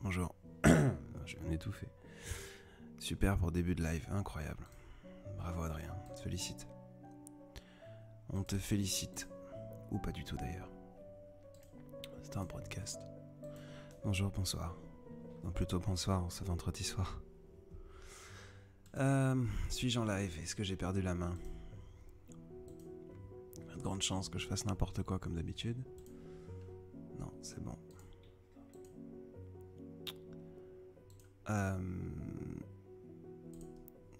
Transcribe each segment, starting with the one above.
Bonjour. Je viens d'étouffer. Super pour début de live, incroyable. Bravo Adrien, on te félicite. On te félicite. Ou pas du tout d'ailleurs. C'est un podcast. Bonjour, bonsoir. Non, plutôt bonsoir, ce vendredi soir. Suis-je en live? Est-ce que j'ai perdu la main? Il y a de grandes chances que je fasse n'importe quoi comme d'habitude. Non, c'est bon.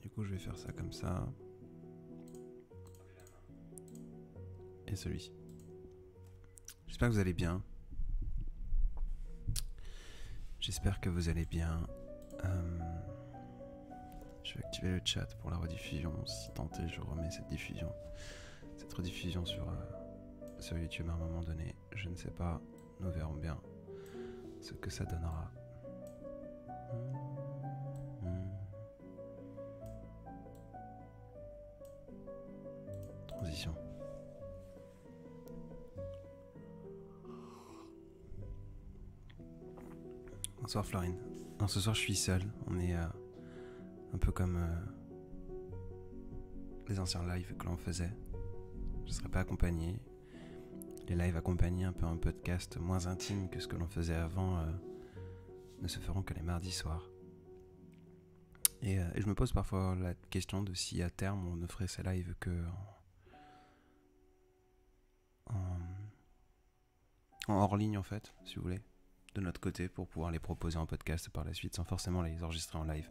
Du coup, je vais faire ça comme ça. Et celui-ci. J'espère que vous allez bien. J'espère que vous allez bien. Je vais activer le chat pour la rediffusion. Si tant est, je remets cette rediffusion sur YouTube à un moment donné. Je ne sais pas. Nous verrons bien ce que ça donnera. Transition. Bonsoir Florine. Non, ce soir je suis seul. On est un peu comme les anciens lives que l'on faisait. Je ne serai pas accompagné. Les lives accompagnés, un peu un podcast moins intime que ce que l'on faisait avant, ne se feront que les mardis soirs. Et je me pose parfois la question de si à terme on ne ferait ces lives que en hors ligne en fait, si vous voulez, de notre côté, pour pouvoir les proposer en podcast par la suite sans forcément les enregistrer en live,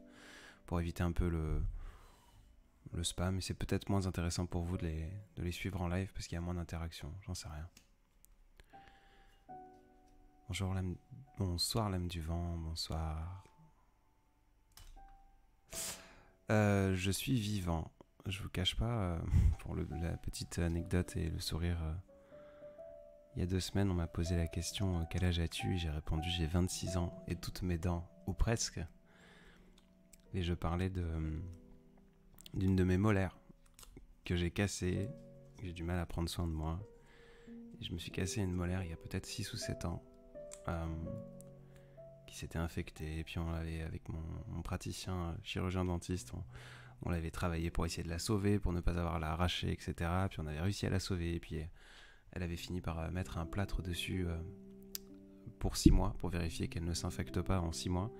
pour éviter un peu le spam. Et c'est peut-être moins intéressant pour vous de les suivre en live parce qu'il y a moins d'interaction, j'en sais rien. Bonsoir l'âme du vent, bonsoir. Je suis vivant, je vous cache pas, pour la petite anecdote et le sourire. Il y a 2 semaines, on m'a posé la question quel âge as-tu? Et j'ai répondu j'ai 26 ans et toutes mes dents, ou presque. Et je parlais d'une de mes molaires que j'ai cassée. J'ai du mal à prendre soin de moi. Et je me suis cassé une molaire il y a peut-être 6 ou 7 ans. Qui s'était infectée. Et puis on l'avait, avec mon praticien chirurgien dentiste, on l'avait travaillé pour essayer de la sauver, pour ne pas avoir à la arracher, etc. Puis on avait réussi à la sauver. Et puis elle avait fini par mettre un plâtre dessus pour 6 mois, pour vérifier qu'elle ne s'infecte pas en 6 mois.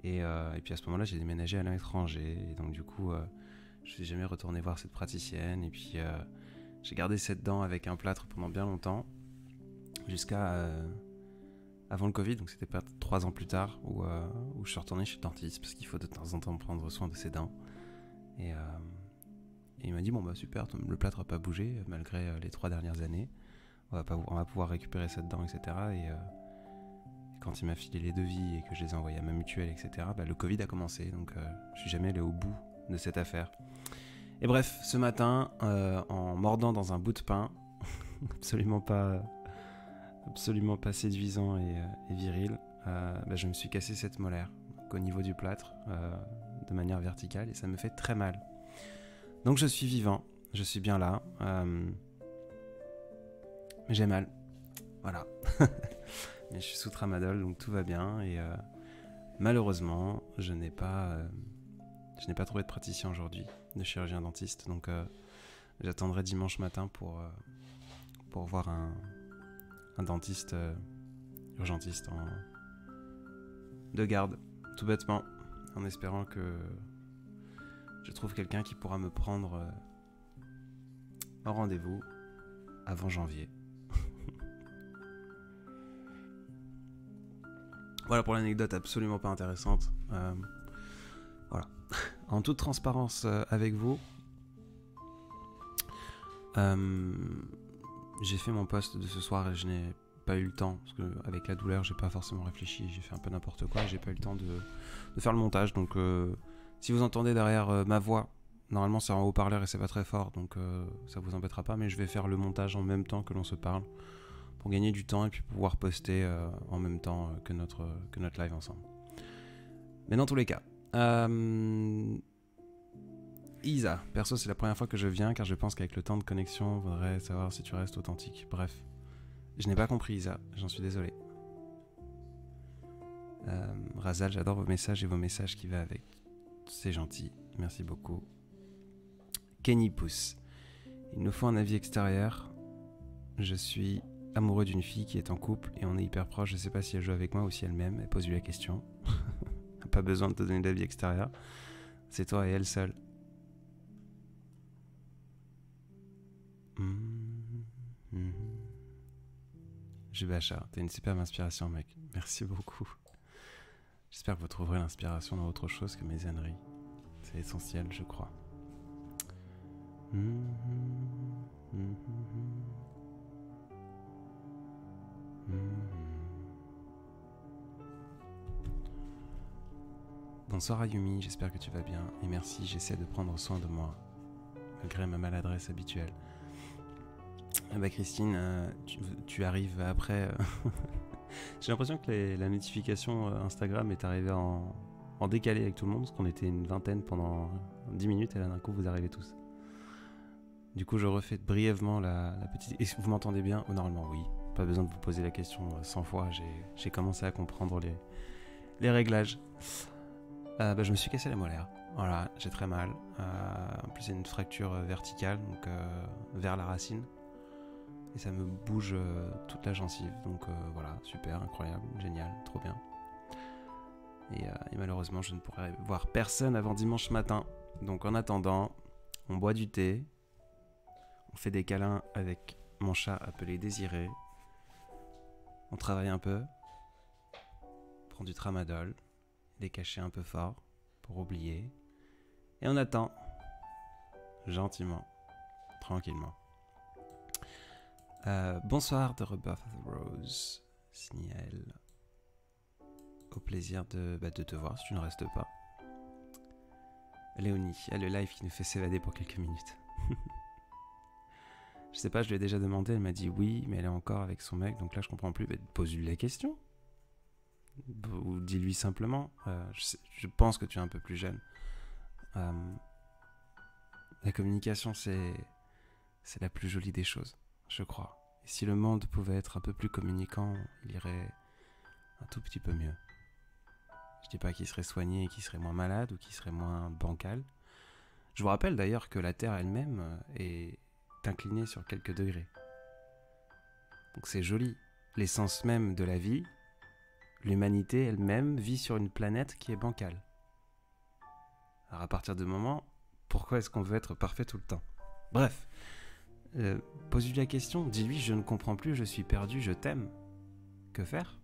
Et puis à ce moment-là, j'ai déménagé à l'étranger. Et donc du coup, je suis jamais retourné voir cette praticienne. Et puis j'ai gardé cette dent avec un plâtre pendant bien longtemps, jusqu'à avant le Covid. Donc c'était pas 3 ans plus tard où je suis retourné chez le dentiste parce qu'il faut de temps en temps prendre soin de ses dents. Et il m'a dit bon bah super, le plâtre n'a pas bougé malgré les 3 dernières années. On va pouvoir récupérer cette dent, etc. Et quand il m'a filé les devis et que je les ai envoyés à ma mutuelle, etc., bah, le Covid a commencé. Donc je suis jamais allé au bout de cette affaire. Et bref, ce matin, en mordant dans un bout de pain, absolument pas séduisant et viril, bah, je me suis cassé cette molaire au niveau du plâtre de manière verticale et ça me fait très mal. Donc je suis vivant, je suis bien là, mais j'ai mal, voilà. Mais je suis sous tramadol donc tout va bien et malheureusement je n'ai pas trouvé de praticien aujourd'hui, de chirurgien dentiste, donc j'attendrai dimanche matin pour voir un dentiste urgentiste de garde, tout bêtement, en espérant que je trouve quelqu'un qui pourra me prendre en rendez-vous avant janvier. Voilà pour l'anecdote absolument pas intéressante. Voilà. En toute transparence avec vous, j'ai fait mon post de ce soir et je n'ai pas eu le temps, parce que avec la douleur j'ai pas forcément réfléchi, j'ai fait un peu n'importe quoi, j'ai pas eu le temps de faire le montage. Donc si vous entendez derrière ma voix, normalement c'est en haut-parleur et c'est pas très fort, donc ça vous embêtera pas, mais je vais faire le montage en même temps que l'on se parle pour gagner du temps et puis pouvoir poster en même temps que notre live ensemble. Mais dans tous les cas, Isa, perso c'est la première fois que je viens car je pense qu'avec le temps de connexion, on voudrait savoir si tu restes authentique. Bref, je n'ai pas compris Isa, j'en suis désolé. Razal, j'adore vos messages et vos messages qui va avec. C'est gentil, merci beaucoup. Kenny Pousse. Il nous faut un avis extérieur. Je suis amoureux d'une fille qui est en couple et on est hyper proche. Je sais pas si elle joue avec moi ou si elle m'aime. Elle pose lui la question. Pas besoin de te donner d'avis extérieur. C'est toi et elle seule. Jubacha, t'es une superbe inspiration, mec. Merci beaucoup. J'espère que vous trouverez l'inspiration dans autre chose que mes âneries. C'est essentiel, je crois. Bonsoir Ayumi, j'espère que tu vas bien. Et merci, j'essaie de prendre soin de moi, malgré ma maladresse habituelle. Ah bah Christine, tu arrives après... J'ai l'impression que la notification Instagram est arrivée en décalé avec tout le monde, parce qu'on était une vingtaine pendant 10 minutes, et là d'un coup vous arrivez tous. Du coup je refais brièvement la petite... Et vous m'entendez bien? Normalement oui, pas besoin de vous poser la question 100 fois, j'ai commencé à comprendre les réglages. Je me suis cassé la molaire, voilà, j'ai très mal. En plus c'est une fracture verticale, donc vers la racine. Et ça me bouge toute la gencive, donc voilà, super, incroyable, génial, trop bien. Et malheureusement, je ne pourrai voir personne avant dimanche matin. Donc en attendant, on boit du thé, on fait des câlins avec mon chat appelé Désiré, on travaille un peu, on prend du tramadol, des cachets un peu forts pour oublier, et on attend, gentiment, tranquillement. Bonsoir de Rebirth of the Rose, signal. Au plaisir de te voir si tu ne restes pas. Léonie, le live qui nous fait s'évader pour quelques minutes. Je sais pas, je lui ai déjà demandé, elle m'a dit oui, mais elle est encore avec son mec, donc là je comprends plus. Pose-lui la question. Ou dis-lui simplement. Je pense que tu es un peu plus jeune. La communication, c'est la plus jolie des choses, je crois. Et si le monde pouvait être un peu plus communicant, il irait un tout petit peu mieux. Je dis pas qu'il serait soigné et qu'il serait moins malade ou qu'il serait moins bancal. Je vous rappelle d'ailleurs que la Terre elle-même est inclinée sur quelques degrés. Donc c'est joli. L'essence même de la vie, l'humanité elle-même vit sur une planète qui est bancale. Alors à partir de moment, pourquoi est-ce qu'on veut être parfait tout le temps? Bref. Pose-lui la question, dis-lui je ne comprends plus, je suis perdu, je t'aime. Que faire?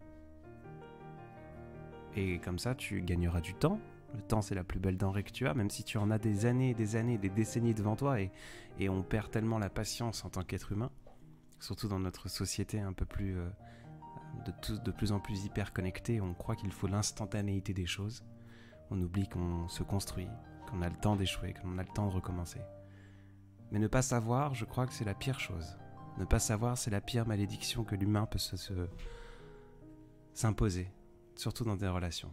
Et comme ça tu gagneras du temps. Le temps c'est la plus belle denrée que tu as, même si tu en as des années, des décennies devant toi, et on perd tellement la patience en tant qu'être humain, surtout dans notre société un peu plus de plus en plus hyper connectée, on croit qu'il faut l'instantanéité des choses, on oublie qu'on se construit, qu'on a le temps d'échouer, qu'on a le temps de recommencer. Mais ne pas savoir, je crois que c'est la pire chose. Ne pas savoir, c'est la pire malédiction que l'humain peut s'imposer, surtout dans des relations.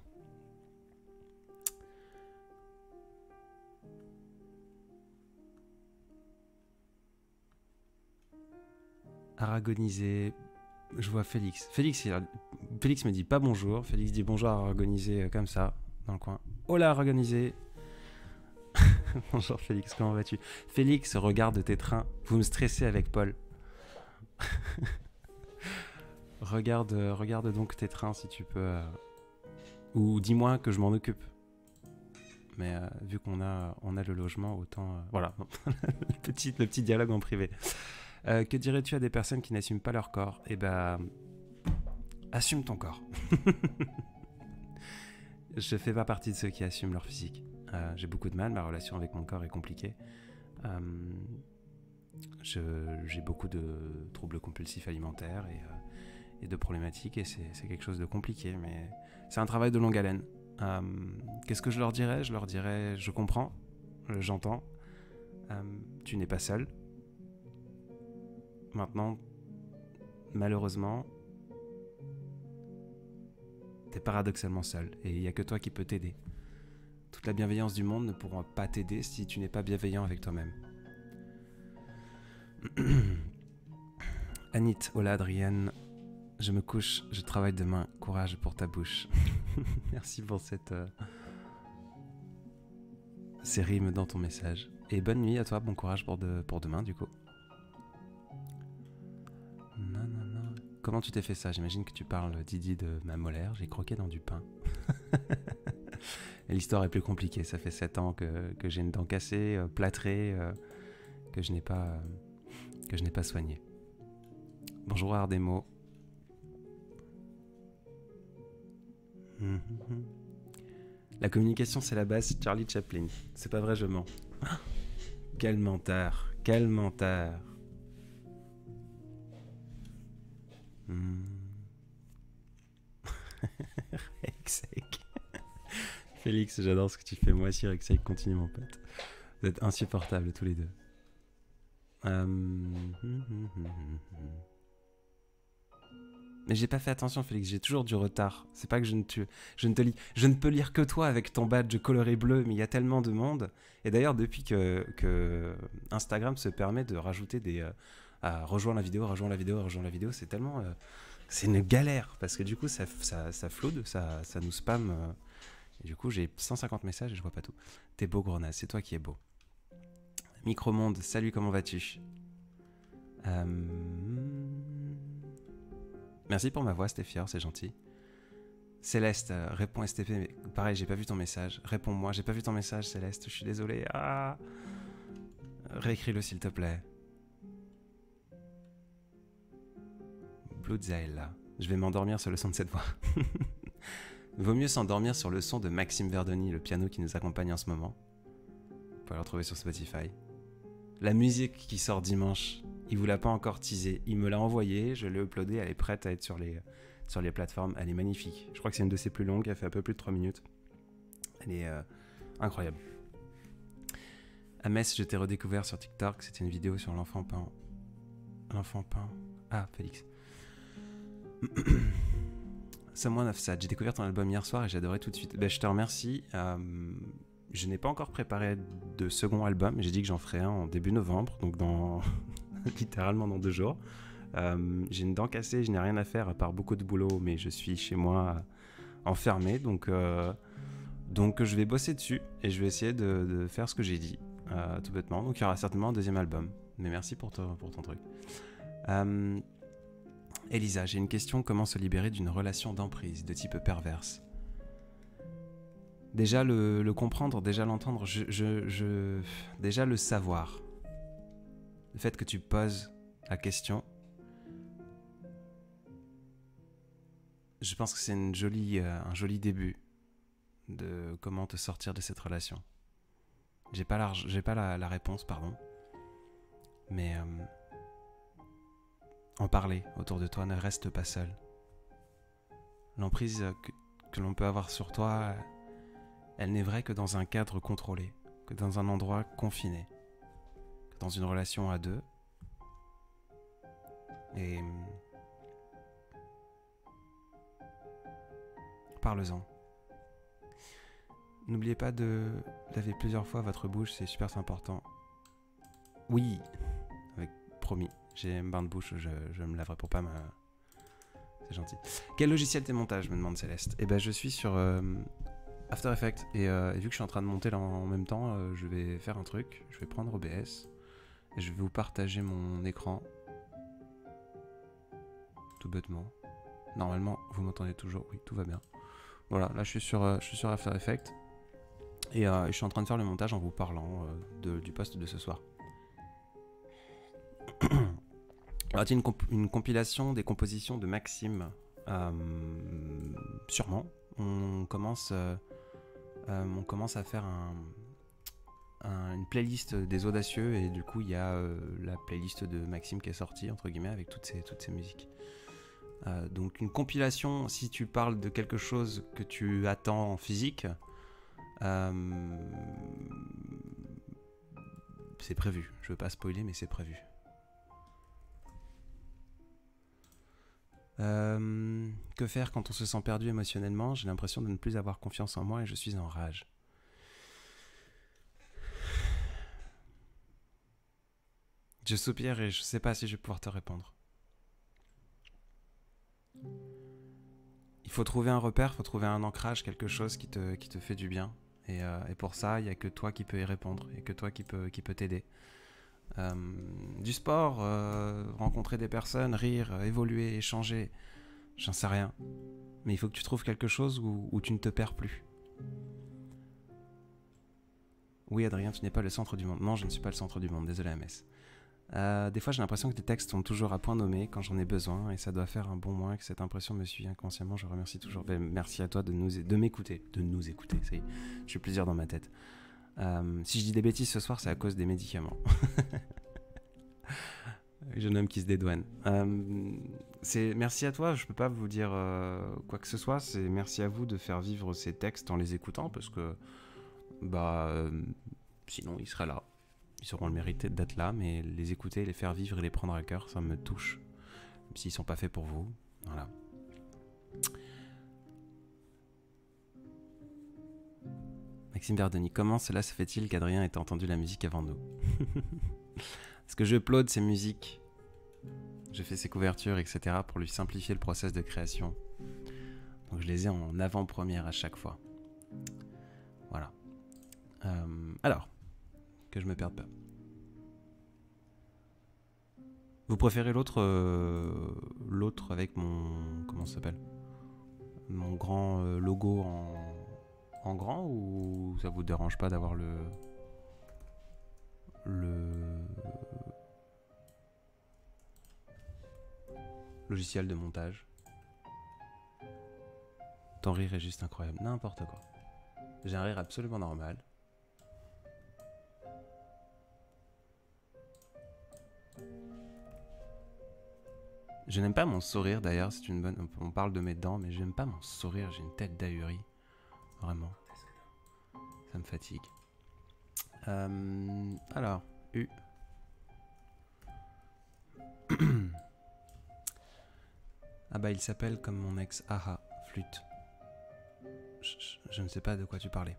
Aragoniser, je vois Félix. Félix me dit pas bonjour, Félix dit bonjour à Aragoniser comme ça, dans le coin. Hola Aragoniser. Bonjour Félix, comment vas-tu? Félix, regarde tes trains. Vous me stressez avec Paul. regarde donc tes trains si tu peux. Ou dis-moi que je m'en occupe. Mais vu qu'on a le logement, autant... voilà, le petit dialogue en privé. Que dirais-tu à des personnes qui n'assument pas leur corps? Eh ben, assume ton corps. Je fais pas partie de ceux qui assument leur physique. J'ai beaucoup de mal, ma relation avec mon corps est compliquée. J'ai beaucoup de troubles compulsifs alimentaires et de problématiques, et c'est quelque chose de compliqué, mais c'est un travail de longue haleine. Qu'est-ce que je leur dirais? Je leur dirais, je comprends, j'entends, tu n'es pas seul. Maintenant, malheureusement, t'es paradoxalement seul, et il n'y a que toi qui peux t'aider. Toute la bienveillance du monde ne pourra pas t'aider si tu n'es pas bienveillant avec toi-même. Anit, hola Adrienne. Je me couche, je travaille demain. Courage pour ta bouche. Merci pour ces rimes dans ton message. Et bonne nuit à toi, bon courage pour demain du coup. Non. Comment tu t'es fait ça? J'imagine que tu parles, Didi, de ma molaire. J'ai croqué dans du pain. Et l'histoire est plus compliquée. Ça fait 7 ans que j'ai une dent cassée, plâtrée, que je n'ai pas soignée. Bonjour Ardemo. La communication, c'est la base, Charlie Chaplin. C'est pas vrai, je mens. Quel menteur, quel menteur. Rexec. Félix, j'adore ce que tu fais. Moi aussi, Rexec, continue mon pote. Vous êtes insupportables tous les deux. Mais j'ai pas fait attention, Félix, j'ai toujours du retard. C'est pas que je ne te lis. Je ne peux lire que toi avec ton badge coloré bleu, mais il y a tellement de monde. Et d'ailleurs, depuis que Instagram se permet de rajouter des... rejoindre la vidéo, c'est tellement... c'est une galère, parce que du coup, ça floode, ça nous spamme. Et du coup, j'ai 150 messages et je vois pas tout. T'es beau, Grenade, c'est toi qui es beau. Micromonde, salut, comment vas-tu? Merci pour ma voix, Stéphia, c'est gentil. Céleste, réponds STP, mais pareil, j'ai pas vu ton message. Réponds-moi, j'ai pas vu ton message, Céleste, je suis désolé. Réécris-le, s'il te plaît. Bloodzaella, je vais m'endormir sur le son de cette voix. Vaut mieux s'endormir sur le son de Maxime Verdoni, le piano qui nous accompagne en ce moment. Vous pouvez le retrouver sur Spotify. La musique qui sort dimanche, il vous l'a pas encore teasé, il me l'a envoyée, je l'ai uploadée, elle est prête à être sur les plateformes, elle est magnifique. Je crois que c'est une de ses plus longues, elle fait un peu plus de 3 minutes. Elle est incroyable. À Metz, je t'ai redécouvert sur TikTok, c'était une vidéo sur l'enfant peint. L'enfant peint. Ah, Félix. Someone of Sad, j'ai découvert ton album hier soir et j'ai adoré tout de suite. Je te remercie. Je n'ai pas encore préparé de second album, j'ai dit que j'en ferai un en début novembre, donc littéralement dans 2 jours. J'ai une dent cassée, je n'ai rien à faire à part beaucoup de boulot, mais je suis chez moi enfermé, donc je vais bosser dessus et je vais essayer de faire ce que j'ai dit, tout bêtement. Donc il y aura certainement un deuxième album, mais merci pour ton truc. Elisa, j'ai une question, comment se libérer d'une relation d'emprise de type perverse? Déjà le comprendre, déjà l'entendre, déjà le savoir. Le fait que tu poses la question, je pense que c'est un joli début de comment te sortir de cette relation. J'ai pas la réponse, pardon. Mais en parler autour de toi, ne reste pas seul. L'emprise que l'on peut avoir sur toi, elle n'est vraie que dans un cadre contrôlé, que dans un endroit confiné, que dans une relation à 2. Et parle-en. N'oubliez pas de laver plusieurs fois votre bouche, c'est super important. Oui, avec promis, j'ai un bain de bouche, je me laverai pour pas me... C'est gentil. Quel logiciel t'es montage, me demande Céleste. Eh ben je suis sur After Effects et vu que je suis en train de monter là en même temps, je vais faire un truc, je vais prendre OBS et je vais vous partager mon écran. Tout bêtement. Normalement, vous m'entendez toujours, oui, tout va bien. Voilà, là je suis sur After Effects et je suis en train de faire le montage en vous parlant du post de ce soir. Il y aura une compilation des compositions de Maxime, sûrement. On commence à faire une playlist des audacieux et du coup il y a la playlist de Maxime qui est sortie entre guillemets avec toutes ces musiques. Donc une compilation, si tu parles de quelque chose que tu attends en physique, c'est prévu. Je veux pas spoiler, mais c'est prévu. Que faire quand on se sent perdu émotionnellement? J'ai l'impression de ne plus avoir confiance en moi et je suis en rage. Je soupire et je sais pas si je vais pouvoir te répondre. Il faut trouver un repère, il faut trouver un ancrage, quelque chose qui te fait du bien. Et pour ça, il n'y a que toi qui peux y répondre, et que toi qui peut t'aider. Du sport, rencontrer des personnes, rire, évoluer, échanger, j'en sais rien. Mais il faut que tu trouves quelque chose où tu ne te perds plus. Oui, Adrien, tu n'es pas le centre du monde. Non, je ne suis pas le centre du monde, désolé MS. Des fois, j'ai l'impression que tes textes sont toujours à point nommé quand j'en ai besoin, et ça doit faire un bon mois que cette impression me suit inconsciemment. Je remercie toujours. Merci à toi de m'écouter, de nous écouter. Ça y est, je suis plusieurs dans ma tête. Si je dis des bêtises ce soir, c'est à cause des médicaments. Jeune homme qui se dédouane. Merci à toi, je peux pas vous dire quoi que ce soit. C'est merci à vous de faire vivre ces textes en les écoutant, parce que sinon ils seraient là. Ils auront le mérite d'être là, mais les écouter, les faire vivre et les prendre à cœur, ça me touche. Même s'ils sont pas faits pour vous. Voilà. Maxime Verdoni, comment cela se fait-il qu'Adrien ait entendu la musique avant nous? Parce que je upload ses musiques, je fais ses couvertures, etc. pour lui simplifier le process de création. Donc je les ai en avant-première à chaque fois. Voilà. Alors, que je me perde pas. Vous préférez l'autre avec mon... Comment ça s'appelle? Mon grand logo en grand, ou ça vous dérange pas d'avoir le logiciel de montage? Ton rire est juste incroyable. N'importe quoi. J'ai un rire absolument normal. Je n'aime pas mon sourire d'ailleurs, c'est une bonne... On parle de mes dents, mais j'aime pas mon sourire, j'ai une tête d'ahurie. Vraiment. Ça me fatigue. Alors, U. Ah bah il s'appelle comme mon ex, Aha, flûte. Je ne sais pas de quoi tu parlais.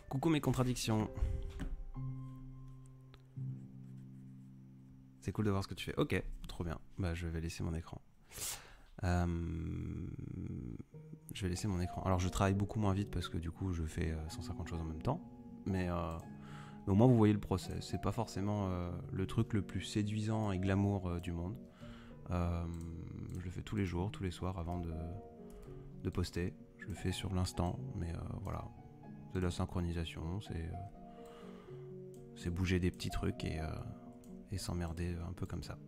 Coucou mes contradictions. C'est cool de voir ce que tu fais. Ok, trop bien. Bah je vais laisser mon écran. Je vais laisser mon écran. Alors je travaille beaucoup moins vite parce que du coup je fais 150 choses en même temps. Mais au moins vous voyez le process. C'est pas forcément le truc le plus séduisant et glamour du monde. Je le fais tous les jours, tous les soirs avant de poster. Je le fais sur l'instant, mais voilà. C'est de la synchronisation, c'est bouger des petits trucs et s'emmerder un peu comme ça.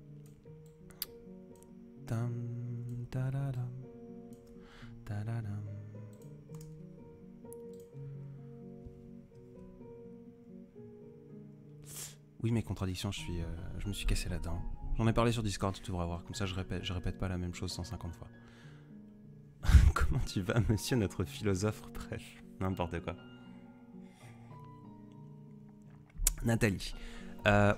Oui, mes contradictions, je me suis cassé la dent. J'en ai parlé sur Discord, tu devrais voir. Comme ça, je répète pas la même chose 150 fois. Comment tu vas, monsieur notre philosophe? Bref, n'importe quoi. Nathalie.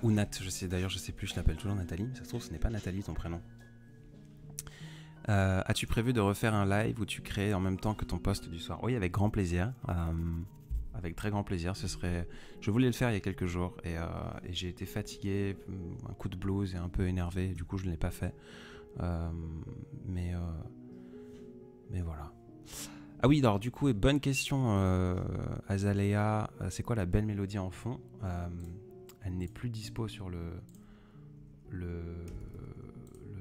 Ou Nat, je sais plus, je l'appelle toujours Nathalie. Mais ça se trouve, ce n'est pas Nathalie ton prénom. As-tu prévu de refaire un live où tu crées en même temps que ton post du soir? Oui, avec grand plaisir. Avec très grand plaisir. Je voulais le faire il y a quelques jours et j'ai été fatigué, un coup de blues et un peu énervé. Du coup, je ne l'ai pas fait. Mais voilà. Ah oui, alors du coup, bonne question, Azalea. C'est quoi la belle mélodie en fond? Elle n'est plus dispo sur le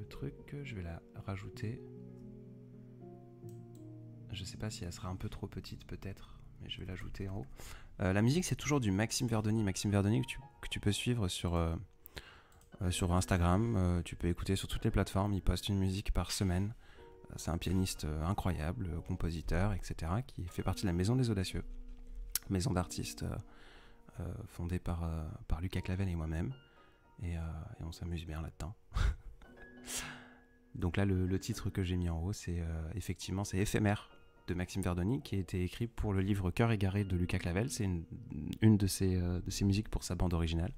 truc. Je vais la rajouter. Je sais pas si elle sera un peu trop petite peut-être, mais je vais l'ajouter en haut. La musique, c'est toujours du Maxime Verdoni. Maxime Verdoni que tu peux suivre sur Instagram. Tu peux écouter sur toutes les plateformes. Il poste une musique par semaine. C'est un pianiste incroyable, compositeur, etc., qui fait partie de la Maison des Audacieux, maison d'artistes fondée par Lucas Clavel et moi-même. Et on s'amuse bien là-dedans. Donc là, le titre que j'ai mis en haut, c'est effectivement, c'est Éphémère de Maxime Verdoni, qui a été écrit pour le livre Cœur égaré de Lucas Clavel. C'est une de ses musiques pour sa bande originale.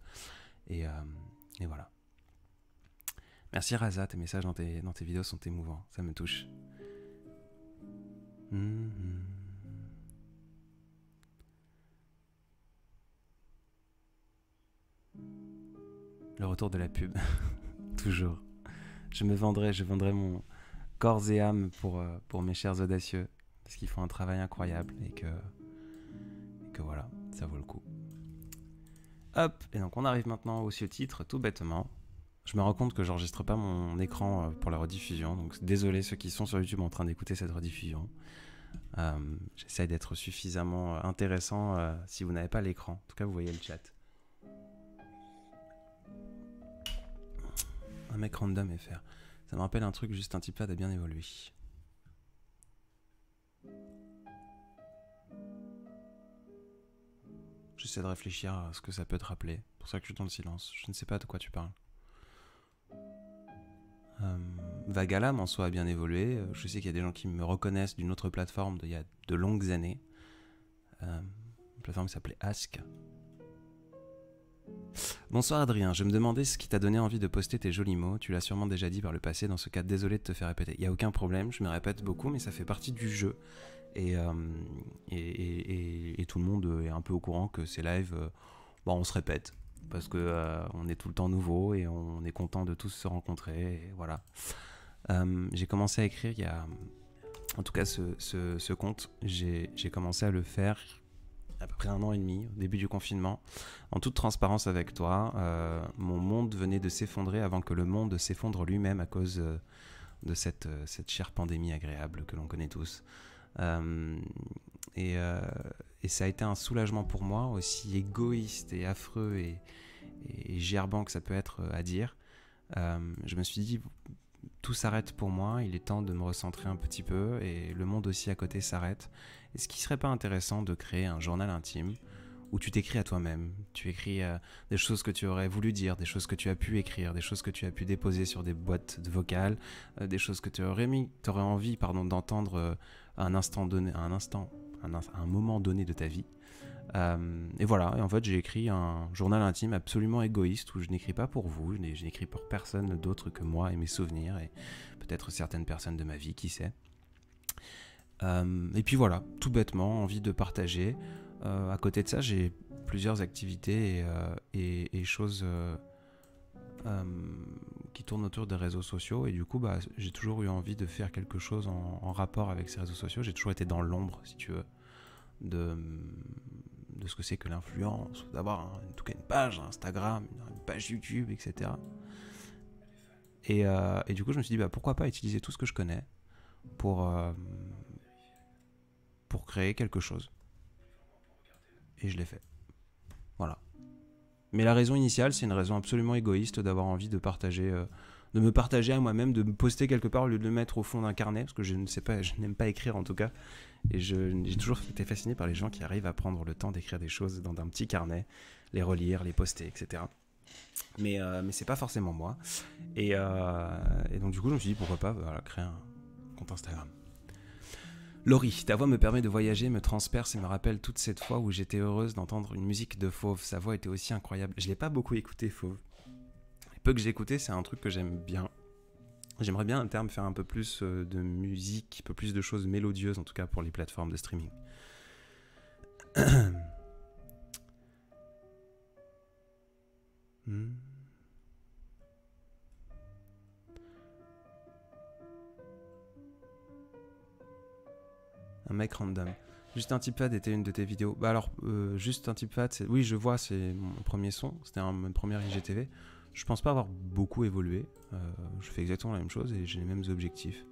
Et voilà. Merci Raza, tes messages dans tes vidéos sont émouvants, ça me touche. Le retour de la pub, toujours. Je vendrai corps et âme pour mes chers audacieux, parce qu'ils font un travail incroyable et que voilà, ça vaut le coup. Hop, et donc on arrive maintenant au titre, tout bêtement. Je me rends compte que j'enregistre pas mon écran pour la rediffusion, donc désolé ceux qui sont sur YouTube en train d'écouter cette rediffusion. J'essaye d'être suffisamment intéressant si vous n'avez pas l'écran. En tout cas, vous voyez le chat. Un mec random FR. Ça me rappelle un truc, juste un type pad a bien évolué. J'essaie de réfléchir à ce que ça peut te rappeler. C'est pour ça que je suis dans le silence. Je ne sais pas de quoi tu parles. Vagalam en soi a bien évolué. Je sais qu'il y a des gens qui me reconnaissent d'une autre plateforme d'il y a de longues années. Une plateforme qui s'appelait Ask. Bonsoir Adrien, je me demandais ce qui t'a donné envie de poster tes jolis mots. Tu l'as sûrement déjà dit par le passé, dans ce cas désolé de te faire répéter. Il n'y a aucun problème, je me répète beaucoup, mais ça fait partie du jeu. Et tout le monde est un peu au courant que ces lives, on se répète. Parce que on est tout le temps nouveau et on est content de tous se rencontrer. Et voilà. J'ai commencé à écrire il y a... En tout cas, ce conte, j'ai commencé à le faire à peu près 1 an et demi, au début du confinement. En toute transparence avec toi, mon monde venait de s'effondrer avant que le monde s'effondre lui-même à cause de cette chère pandémie agréable que l'on connaît tous. Et ça a été un soulagement pour moi, aussi égoïste et affreux et gerbant que ça peut être à dire. Je me suis dit, tout s'arrête pour moi, il est temps de me recentrer un petit peu et le monde aussi à côté s'arrête. Est-ce qu'il serait pas intéressant de créer un journal intime où tu t'écris à toi-même, tu écris des choses que tu aurais voulu dire, des choses que tu as pu écrire, des choses que tu as pu déposer sur des boîtes de vocales, des choses que tu aurais envie d'entendre à un instant donné, à un moment donné de ta vie. Et voilà, et en fait j'ai écrit un journal intime absolument égoïste où je n'écris pas pour vous, je n'écris pour personne d'autre que moi et mes souvenirs et peut-être certaines personnes de ma vie, qui sait. Et puis voilà, tout bêtement, envie de partager. À côté de ça, j'ai plusieurs activités et choses qui tournent autour des réseaux sociaux et du coup j'ai toujours eu envie de faire quelque chose en rapport avec ces réseaux sociaux. J'ai toujours été dans l'ombre, si tu veux, de ce que c'est que l'influence, d'avoir en tout cas une page Instagram, une page YouTube, etc. Et du coup je me suis dit pourquoi pas utiliser tout ce que je connais pour créer quelque chose. Et je l'ai fait. Voilà. Mais la raison initiale, c'est une raison absolument égoïste d'avoir envie de partager, de me partager à moi-même, de me poster quelque part au lieu de le mettre au fond d'un carnet, parce que je n'aime pas écrire en tout cas. Et j'ai toujours été fasciné par les gens qui arrivent à prendre le temps d'écrire des choses dans un petit carnet, les relire, les poster, etc. Mais c'est pas forcément moi. Et donc du coup, je me suis dit pourquoi pas créer un compte Instagram. Laurie, ta voix me permet de voyager, me transperce et me rappelle toute cette fois où j'étais heureuse d'entendre une musique de Fauve. Sa voix était aussi incroyable. Je l'ai pas beaucoup écouté, Fauve. Le peu que j'ai écouté, c'est un truc que j'aime bien. J'aimerais bien à terme faire un peu plus de musique, un peu plus de choses mélodieuses, en tout cas pour les plateformes de streaming. Un mec random. Juste un type pad était une de tes vidéos. Juste un type pad, oui, je vois, c'est mon premier son. C'était mon premier IGTV. Je pense pas avoir beaucoup évolué. Je fais exactement la même chose et j'ai les mêmes objectifs.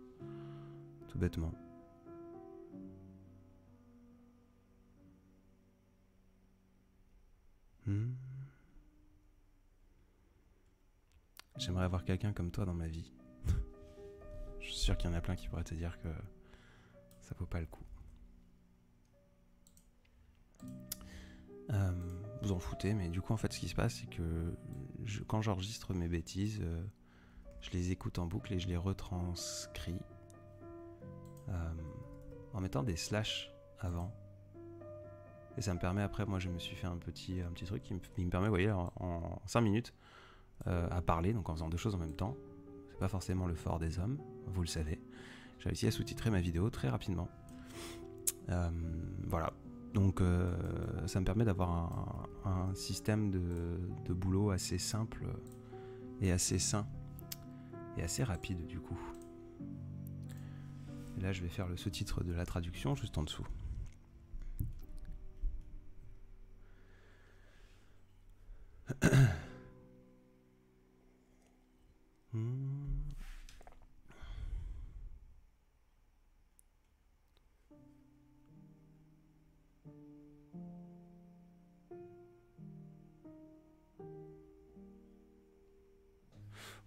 Tout bêtement. J'aimerais avoir quelqu'un comme toi dans ma vie. Je suis sûr qu'il y en a plein qui pourraient te dire que ça vaut pas le coup. Vous en foutez, mais du coup en fait ce qui se passe c'est que quand j'enregistre mes bêtises, je les écoute en boucle et je les retranscris en mettant des slash avant. Et ça me permet après, moi je me suis fait un petit truc qui me permet, vous voyez, en 5 minutes à parler, donc en faisant 2 choses en même temps. C'est pas forcément le fort des hommes, vous le savez. J'ai réussi à sous-titrer ma vidéo très rapidement. Voilà. Donc ça me permet d'avoir un système de boulot assez simple et assez sain et assez rapide du coup. Et là, je vais faire le sous-titre de la traduction juste en dessous.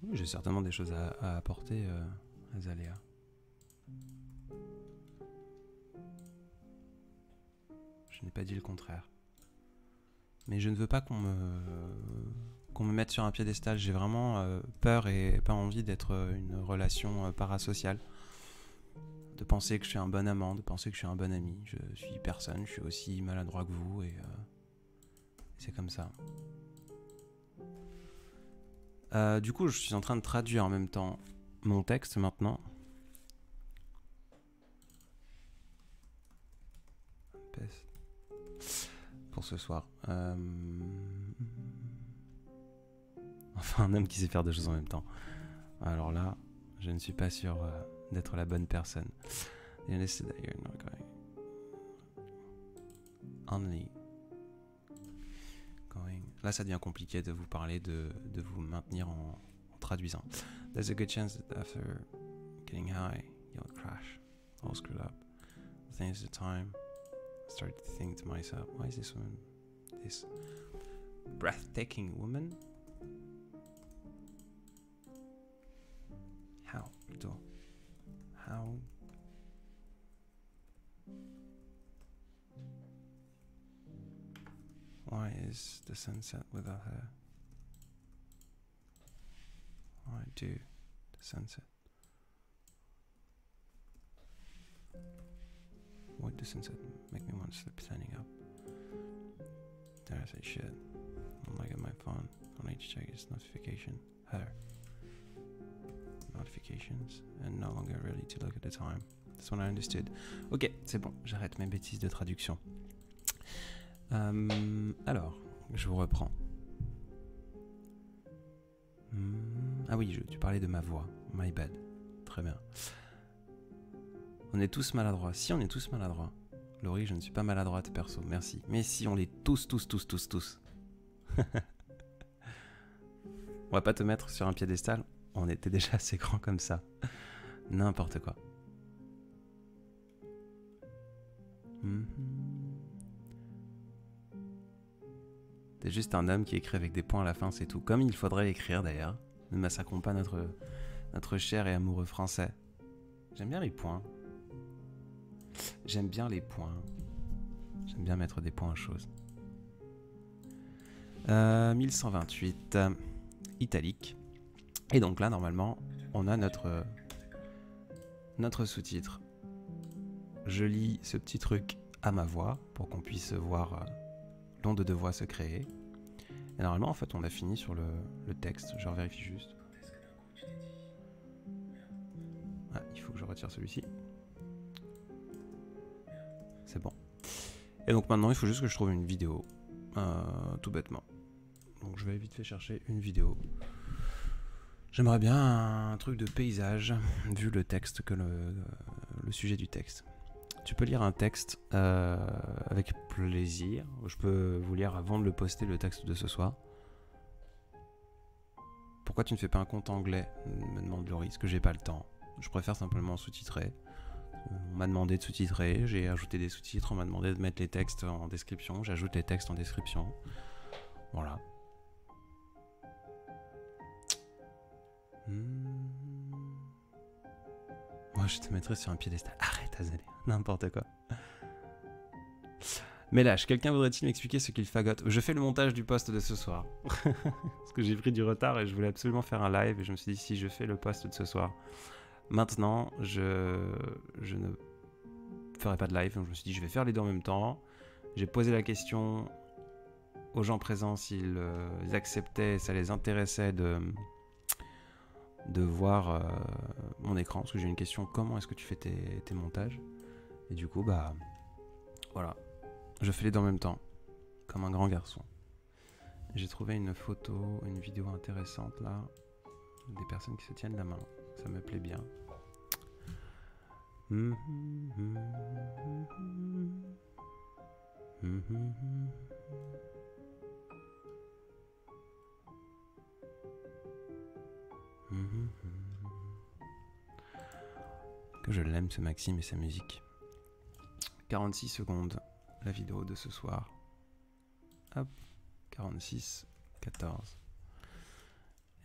Oui, j'ai certainement des choses à apporter à Zalea. Je n'ai pas dit le contraire. Mais je ne veux pas qu'on me mette sur un piédestal. J'ai vraiment peur et pas envie d'être une relation parasociale. De penser que je suis un bon amant, de penser que je suis un bon ami. Je suis personne, je suis aussi maladroit que vous et c'est comme ça. Du coup, je suis en train de traduire en même temps mon texte maintenant. Pour ce soir. Enfin, un homme qui sait faire deux choses en même temps. Alors là, je ne suis pas sûr d'être la bonne personne. Only going. Là, ça devient compliqué de vous parler, de vous maintenir en traduisant. There's a good chance that after getting high, you'll crash. All screwed up. I think it's the time. I started to think to myself, why is this woman, this breathtaking woman? How, plutôt. How? Why is the sunset without her? Why do the sunset? Why does sunset make me want to sleep standing up? There I say shit. I'm like at my phone. I need to check its notification. Her. Notifications. And no longer really to look at the time. That's when I understood. Ok, c'est bon. J'arrête mes bêtises de traduction. Alors, je vous reprends. Ah oui, tu parlais de ma voix. My bad. Très bien. On est tous maladroits. Si, on est tous maladroits. Laurie, je ne suis pas maladroite, perso. Merci. Mais si, on l'est tous. On va pas te mettre sur un piédestal. On était déjà assez grand comme ça. N'importe quoi. T'es juste un homme qui écrit avec des points à la fin, c'est tout. Comme il faudrait écrire d'ailleurs. Ne massacrons pas notre cher et amoureux français. J'aime bien les points. J'aime bien les points. J'aime bien mettre des points à choses. 1128, italique. Et donc là, normalement, on a notre sous-titre. Je lis ce petit truc à ma voix pour qu'on puisse voir l'onde de voix se créer. Et normalement, en fait, on a fini sur le texte. Je vérifie juste. Ah, il faut que je retire celui-ci. C'est bon. Et donc maintenant, il faut juste que je trouve une vidéo. Tout bêtement. Donc je vais vite fait chercher une vidéo. J'aimerais bien un truc de paysage, vu le texte, que le sujet du texte. Tu peux lire un texte avec plaisir. Je peux vous lire avant de le poster, le texte de ce soir. Pourquoi tu ne fais pas un compte anglais, me demande Laurie, parce que j'ai pas le temps. Je préfère simplement sous-titrer. On m'a demandé de sous-titrer, j'ai ajouté des sous-titres, on m'a demandé de mettre les textes en description, j'ajoute les textes en description. Voilà. Moi je te mettrais sur un piédestal. Arrête Azalea, n'importe quoi. Mais lâche, quelqu'un voudrait-il m'expliquer ce qu'il fagote? Je fais le montage du post de ce soir. Parce que j'ai pris du retard et je voulais absolument faire un live et je me suis dit si je fais le post de ce soir. Maintenant, je ne ferai pas de live, donc je me suis dit je vais faire les deux en même temps. J'ai posé la question aux gens présents s'ils acceptaient, ça les intéressait de voir mon écran, parce que j'ai une question, comment est-ce que tu fais tes montages? Et du coup, bah voilà, je fais les deux en même temps, comme un grand garçon. J'ai trouvé une photo, une vidéo intéressante là, des personnes qui se tiennent la main, ça me plaît bien. Que je l'aime ce Maxime et sa musique. 46 secondes, la vidéo de ce soir. Hop, 46, 14.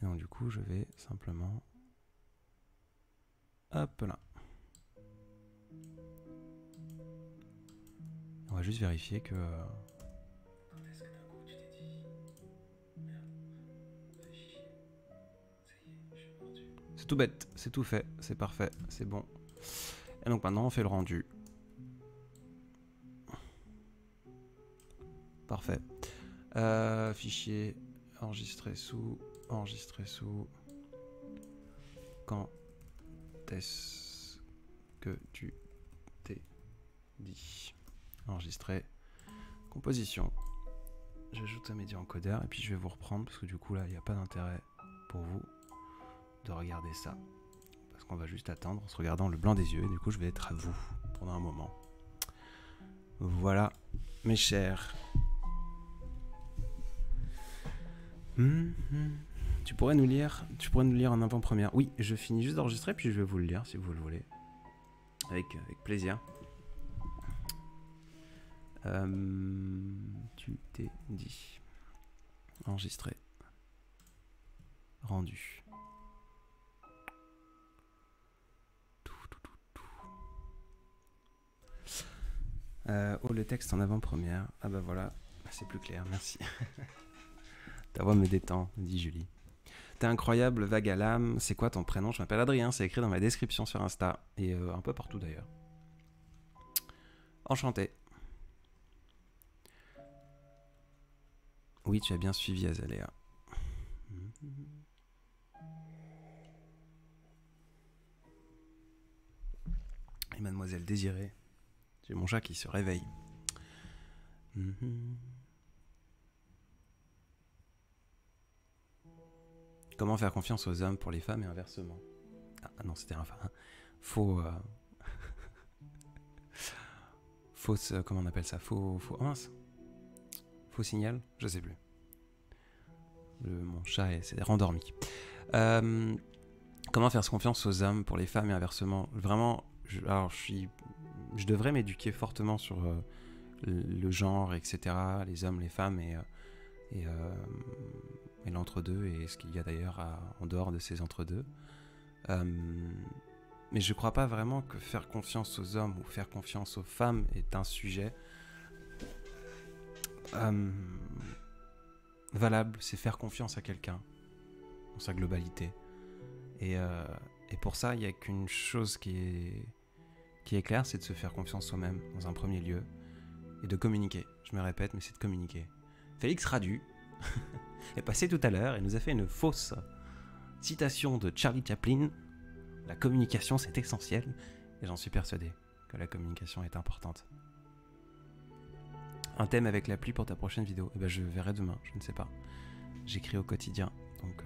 Et donc du coup je vais simplement... Hop là. On va juste vérifier que... C'est tout bête, c'est tout fait, c'est parfait, c'est bon. Et donc maintenant on fait le rendu. Parfait. Fichier, enregistrer sous. Quand est-ce que tu t'es dit? Enregistrer. Composition. J'ajoute un média encodeur et puis je vais vous reprendre parce que du coup là il n'y a pas d'intérêt pour vous de regarder ça. Parce qu'on va juste attendre en se regardant le blanc des yeux et du coup je vais être à vous pendant un moment. Voilà mes chers. Tu pourrais nous lire en avant-première. Oui, je finis juste d'enregistrer puis je vais vous le lire si vous le voulez. Avec plaisir. Tu t'es dit. Enregistré. Rendu. Oh, le texte en avant-première. Ah bah voilà, c'est plus clair, merci. Ta voix me détend, dit Julie. T'es incroyable, vague à l'âme. C'est quoi ton prénom? Je m'appelle Adrien, c'est écrit dans ma description sur Insta. Et un peu partout d'ailleurs. Enchanté. Oui, tu as bien suivi Azalea. Et mademoiselle Désirée. J'ai mon chat qui se réveille. Comment faire confiance aux hommes pour les femmes et inversement? Ah non, c'était un faux... fausse... comment on appelle ça? Faux mince. Faux signal? Je sais plus. Mon chat s'est rendormi. Comment faire confiance aux hommes pour les femmes et inversement? Vraiment, je devrais m'éduquer fortement sur le genre, etc. Les hommes, les femmes et l'entre-deux et ce qu'il y a d'ailleurs en dehors de ces entre-deux. Mais je crois pas vraiment que faire confiance aux hommes ou faire confiance aux femmes est un sujet valable. C'est faire confiance à quelqu'un dans sa globalité. Et pour ça, il n'y a qu'une chose qui est claire, c'est de se faire confiance soi-même dans un premier lieu et de communiquer. Je me répète, mais c'est de communiquer. Félix Radu est passé tout à l'heure et nous a fait une fausse citation de Charlie Chaplin. La communication, c'est essentiel. Et j'en suis persuadé que la communication est importante. Un thème avec l'appli pour ta prochaine vidéo? Eh ben, je verrai demain, je ne sais pas. J'écris au quotidien, donc...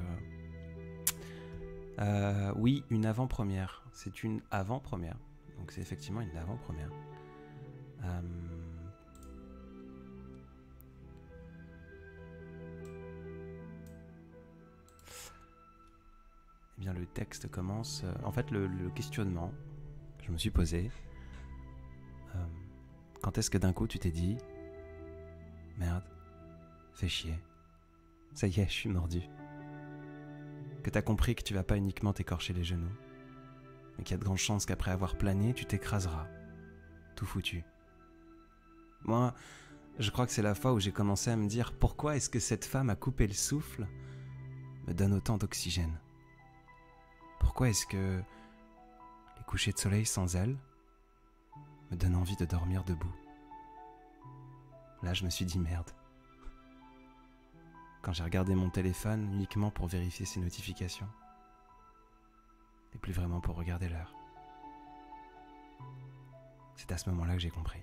oui, une avant-première. C'est une avant-première. Donc c'est effectivement une avant-première. Eh bien, le texte commence... en fait, le questionnement que je me suis posé... quand est-ce que d'un coup tu t'es dit... Merde, fais chier. Ça y est, je suis mordu. Que t'as compris que tu vas pas uniquement t'écorcher les genoux, mais qu'il y a de grandes chances qu'après avoir plané, tu t'écraseras. Tout foutu. Moi, je crois que c'est la fois où j'ai commencé à me dire pourquoi est-ce que cette femme a coupé le souffle me donne autant d'oxygène? Pourquoi est-ce que les couchers de soleil sans elle me donnent envie de dormir debout? Là, je me suis dit merde. Quand j'ai regardé mon téléphone uniquement pour vérifier ses notifications, et plus vraiment pour regarder l'heure. C'est à ce moment-là que j'ai compris.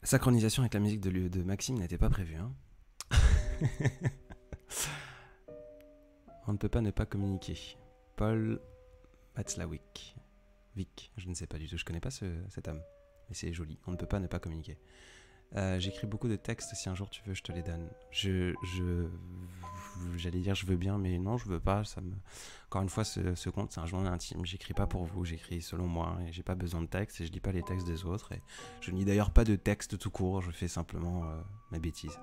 Synchronisation avec la musique de Maxime n'était pas prévue. Hein. On ne peut pas ne pas communiquer. Paul Václavic. Vic, je ne sais pas du tout, je connais pas cet homme. Mais c'est joli, on ne peut pas ne pas communiquer. J'écris beaucoup de textes, si un jour tu veux, je te les donne. J'allais dire je veux bien, mais non, je veux pas. Encore une fois, ce compte, c'est un journal intime. J'écris pas pour vous, j'écris selon moi. Et j'ai pas besoin de texte et je lis pas les textes des autres. Et je ne lis d'ailleurs pas de texte tout court, je fais simplement mes bêtises.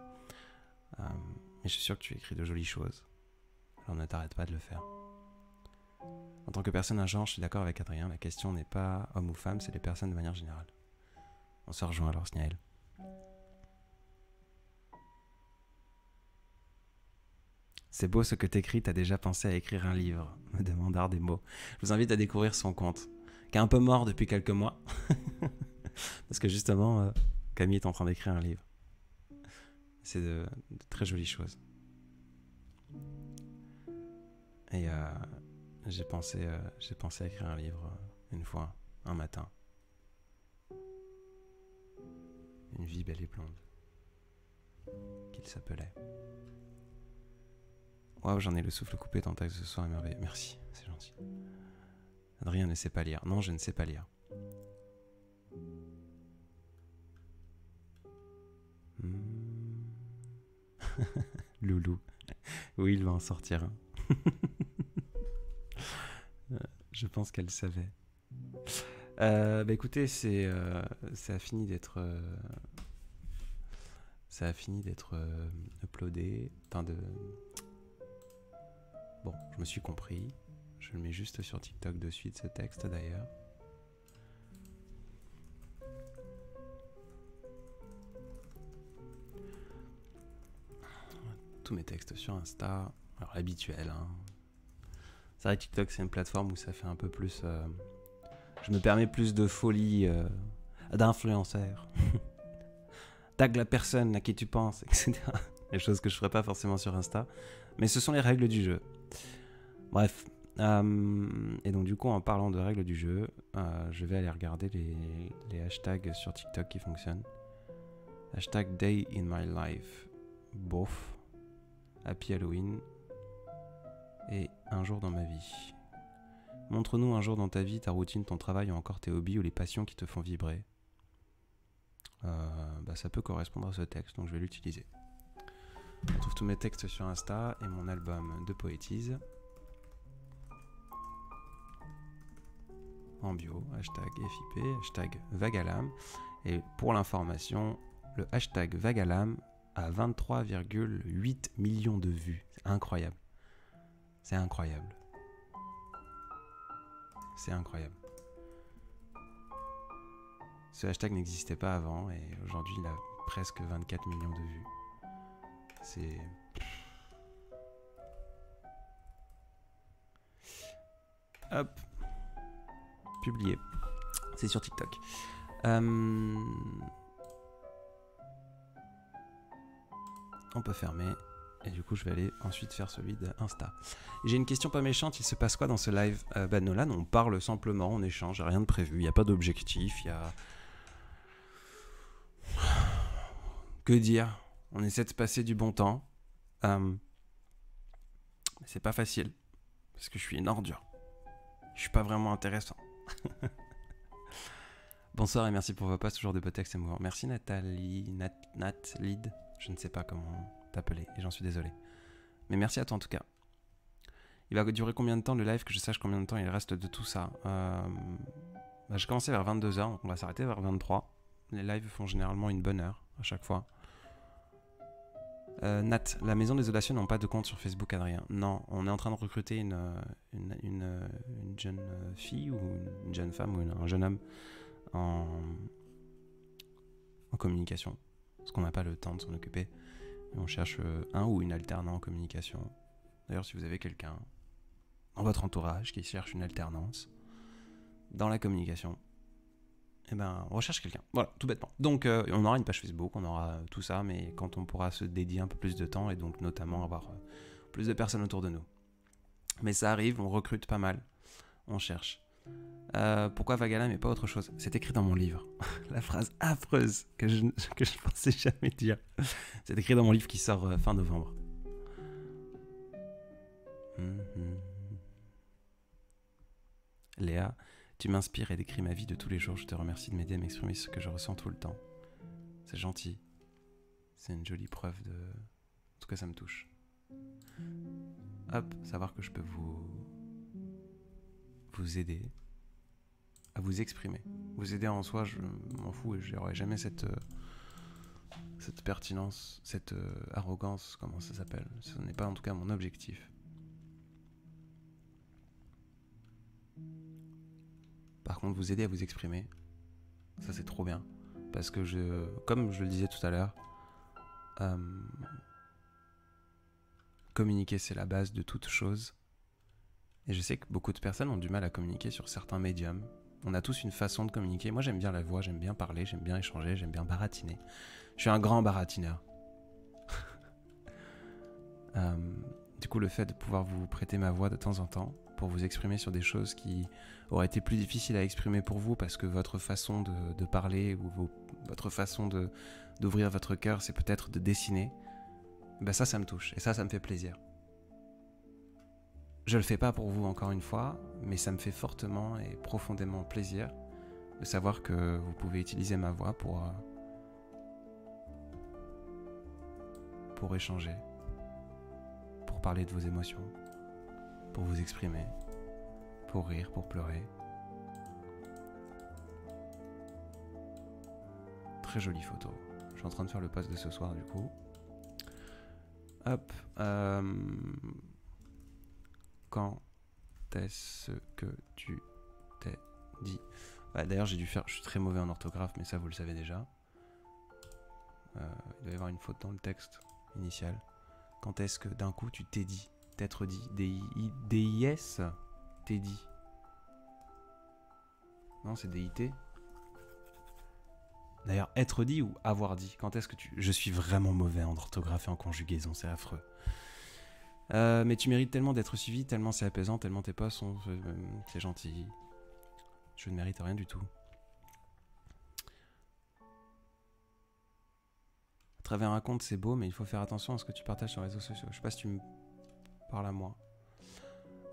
Mais je suis sûr que tu écris de jolies choses. Alors ne t'arrête pas de le faire. En tant que personne à genre, je suis d'accord avec Adrien, la question n'est pas homme ou femme, c'est les personnes de manière générale. On se rejoint alors, Sniel. C'est beau ce que t'écris, t'as déjà pensé à écrire un livre, me demande Art des mots. Je vous invite à découvrir son compte, qui est un peu mort depuis quelques mois. Parce que justement, Camille est en train d'écrire un livre. C'est de très jolies choses. Et j'ai pensé à écrire un livre une fois, un matin. Une vie belle et blonde. Qu'il s'appelait. Waouh, j'en ai le souffle coupé tant que ce soit à merveille. Merci, c'est gentil. Adrien ne sait pas lire. Non, je ne sais pas lire. Loulou. Oui, il va en sortir un. Je pense qu'elle savait. Bah écoutez, ça a fini d'être uploadé. Bon, je me suis compris. Je le mets juste sur TikTok de suite, ce texte d'ailleurs. Tous mes textes sur Insta. Alors l'habituel, hein. C'est vrai que TikTok, c'est une plateforme où ça fait un peu plus... je me permets plus de folie d'influenceur. Tag la personne à qui tu penses, etc. Les choses que je ferais pas forcément sur Insta. Mais ce sont les règles du jeu. Bref. Et donc du coup, en parlant de règles du jeu, je vais aller regarder les hashtags sur TikTok qui fonctionnent. Hashtag Day in my life. Bof. Happy Halloween. Et un jour dans ma vie. Montre-nous un jour dans ta vie, ta routine, ton travail ou encore tes hobbies ou les passions qui te font vibrer. Ça peut correspondre à ce texte, donc je vais l'utiliser. On trouve tous mes textes sur Insta et mon album de Poétise. En bio, hashtag FIP, hashtag Vagalam. Et pour l'information, le hashtag Vagalam a 23,8 millions de vues. C'est incroyable. C'est incroyable. C'est incroyable. Ce hashtag n'existait pas avant et aujourd'hui il a presque 24 millions de vues. C'est... Hop. Publié. C'est sur TikTok. On peut fermer. Et du coup, je vais aller ensuite faire celui d'Insta. J'ai une question pas méchante. Il se passe quoi dans ce live? Nolan, on parle simplement, on échange, rien de prévu. Il n'y a pas d'objectif. Il y a... Que dire? On essaie de se passer du bon temps. C'est pas facile. Parce que je suis une ordure. Je suis pas vraiment intéressant. Bonsoir et merci pour vos posts, toujours de beaux textes émouvants. Merci Nathalie, Natlid, je ne sais pas comment t'appeler et j'en suis désolé. Mais merci à toi en tout cas. Il va durer combien de temps le live, que je sache combien de temps il reste de tout ça. J'ai commencé vers 22h, donc on va s'arrêter vers 23h. Les lives font généralement une bonne heure à chaque fois. Nat, la maison des audacieux n'ont pas de compte sur Facebook, Adrien. Non, on est en train de recruter une jeune fille ou une jeune femme ou un jeune homme en communication. Parce qu'on n'a pas le temps de s'en occuper. Et on cherche un ou une alternante en communication. D'ailleurs, si vous avez quelqu'un dans votre entourage qui cherche une alternance dans la communication, eh ben, on recherche quelqu'un. Voilà, tout bêtement. Donc, on aura une page Facebook, on aura tout ça, mais quand on pourra se dédier un peu plus de temps et donc notamment avoir plus de personnes autour de nous. Mais ça arrive, on recrute pas mal, on cherche. Pourquoi Vagala mais pas autre chose? C'est écrit dans mon livre. La phrase affreuse que je pensais jamais dire. C'est écrit dans mon livre qui sort fin novembre. Léa, tu m'inspires et décris ma vie de tous les jours. Je te remercie de m'aider à m'exprimer ce que je ressens tout le temps. C'est gentil. C'est une jolie preuve de... En tout cas, ça me touche. Hop, savoir que je peux vous aider à vous exprimer. Vous aider en soi, je m'en fous et j'aurai jamais cette pertinence, cette arrogance, comment ça s'appelle. Ce n'est pas en tout cas mon objectif. Par contre, vous aider à vous exprimer, ça c'est trop bien. Parce que comme je le disais tout à l'heure, communiquer c'est la base de toute chose. Et je sais que beaucoup de personnes ont du mal à communiquer sur certains médiums. On a tous une façon de communiquer. Moi j'aime bien la voix, j'aime bien parler, j'aime bien échanger, j'aime bien baratiner. Je suis un grand baratineur. Du coup, le fait de pouvoir vous prêter ma voix de temps en temps pour vous exprimer sur des choses qui auraient été plus difficiles à exprimer pour vous parce que votre façon de parler ou votre façon d'ouvrir votre cœur, c'est peut-être de dessiner, ben ça me touche et ça me fait plaisir. Je le fais pas pour vous encore une fois, mais ça me fait fortement et profondément plaisir de savoir que vous pouvez utiliser ma voix pour échanger, pour parler de vos émotions, pour vous exprimer, pour rire, pour pleurer. Très jolie photo. Je suis en train de faire le post de ce soir du coup. Hop. Quand est-ce que tu t'es dit... D'ailleurs j'ai dû faire... Je suis très mauvais en orthographe, mais ça vous le savez déjà. Il doit y avoir une faute dans le texte initial. Quand est-ce que d'un coup tu t'es dit? T'être dit. D-I-S? T'es dit. Non, c'est D-I-T. D'ailleurs, être dit ou avoir dit? Quand est-ce que tu... Je suis vraiment mauvais en orthographe et en conjugaison, c'est affreux. Mais tu mérites tellement d'être suivi, tellement c'est apaisant, tellement tes posts sont... c'est gentil. Je ne mérite rien du tout. À travers un compte, c'est beau, mais il faut faire attention à ce que tu partages sur les réseaux sociaux. Je sais pas si tu me parles à moi.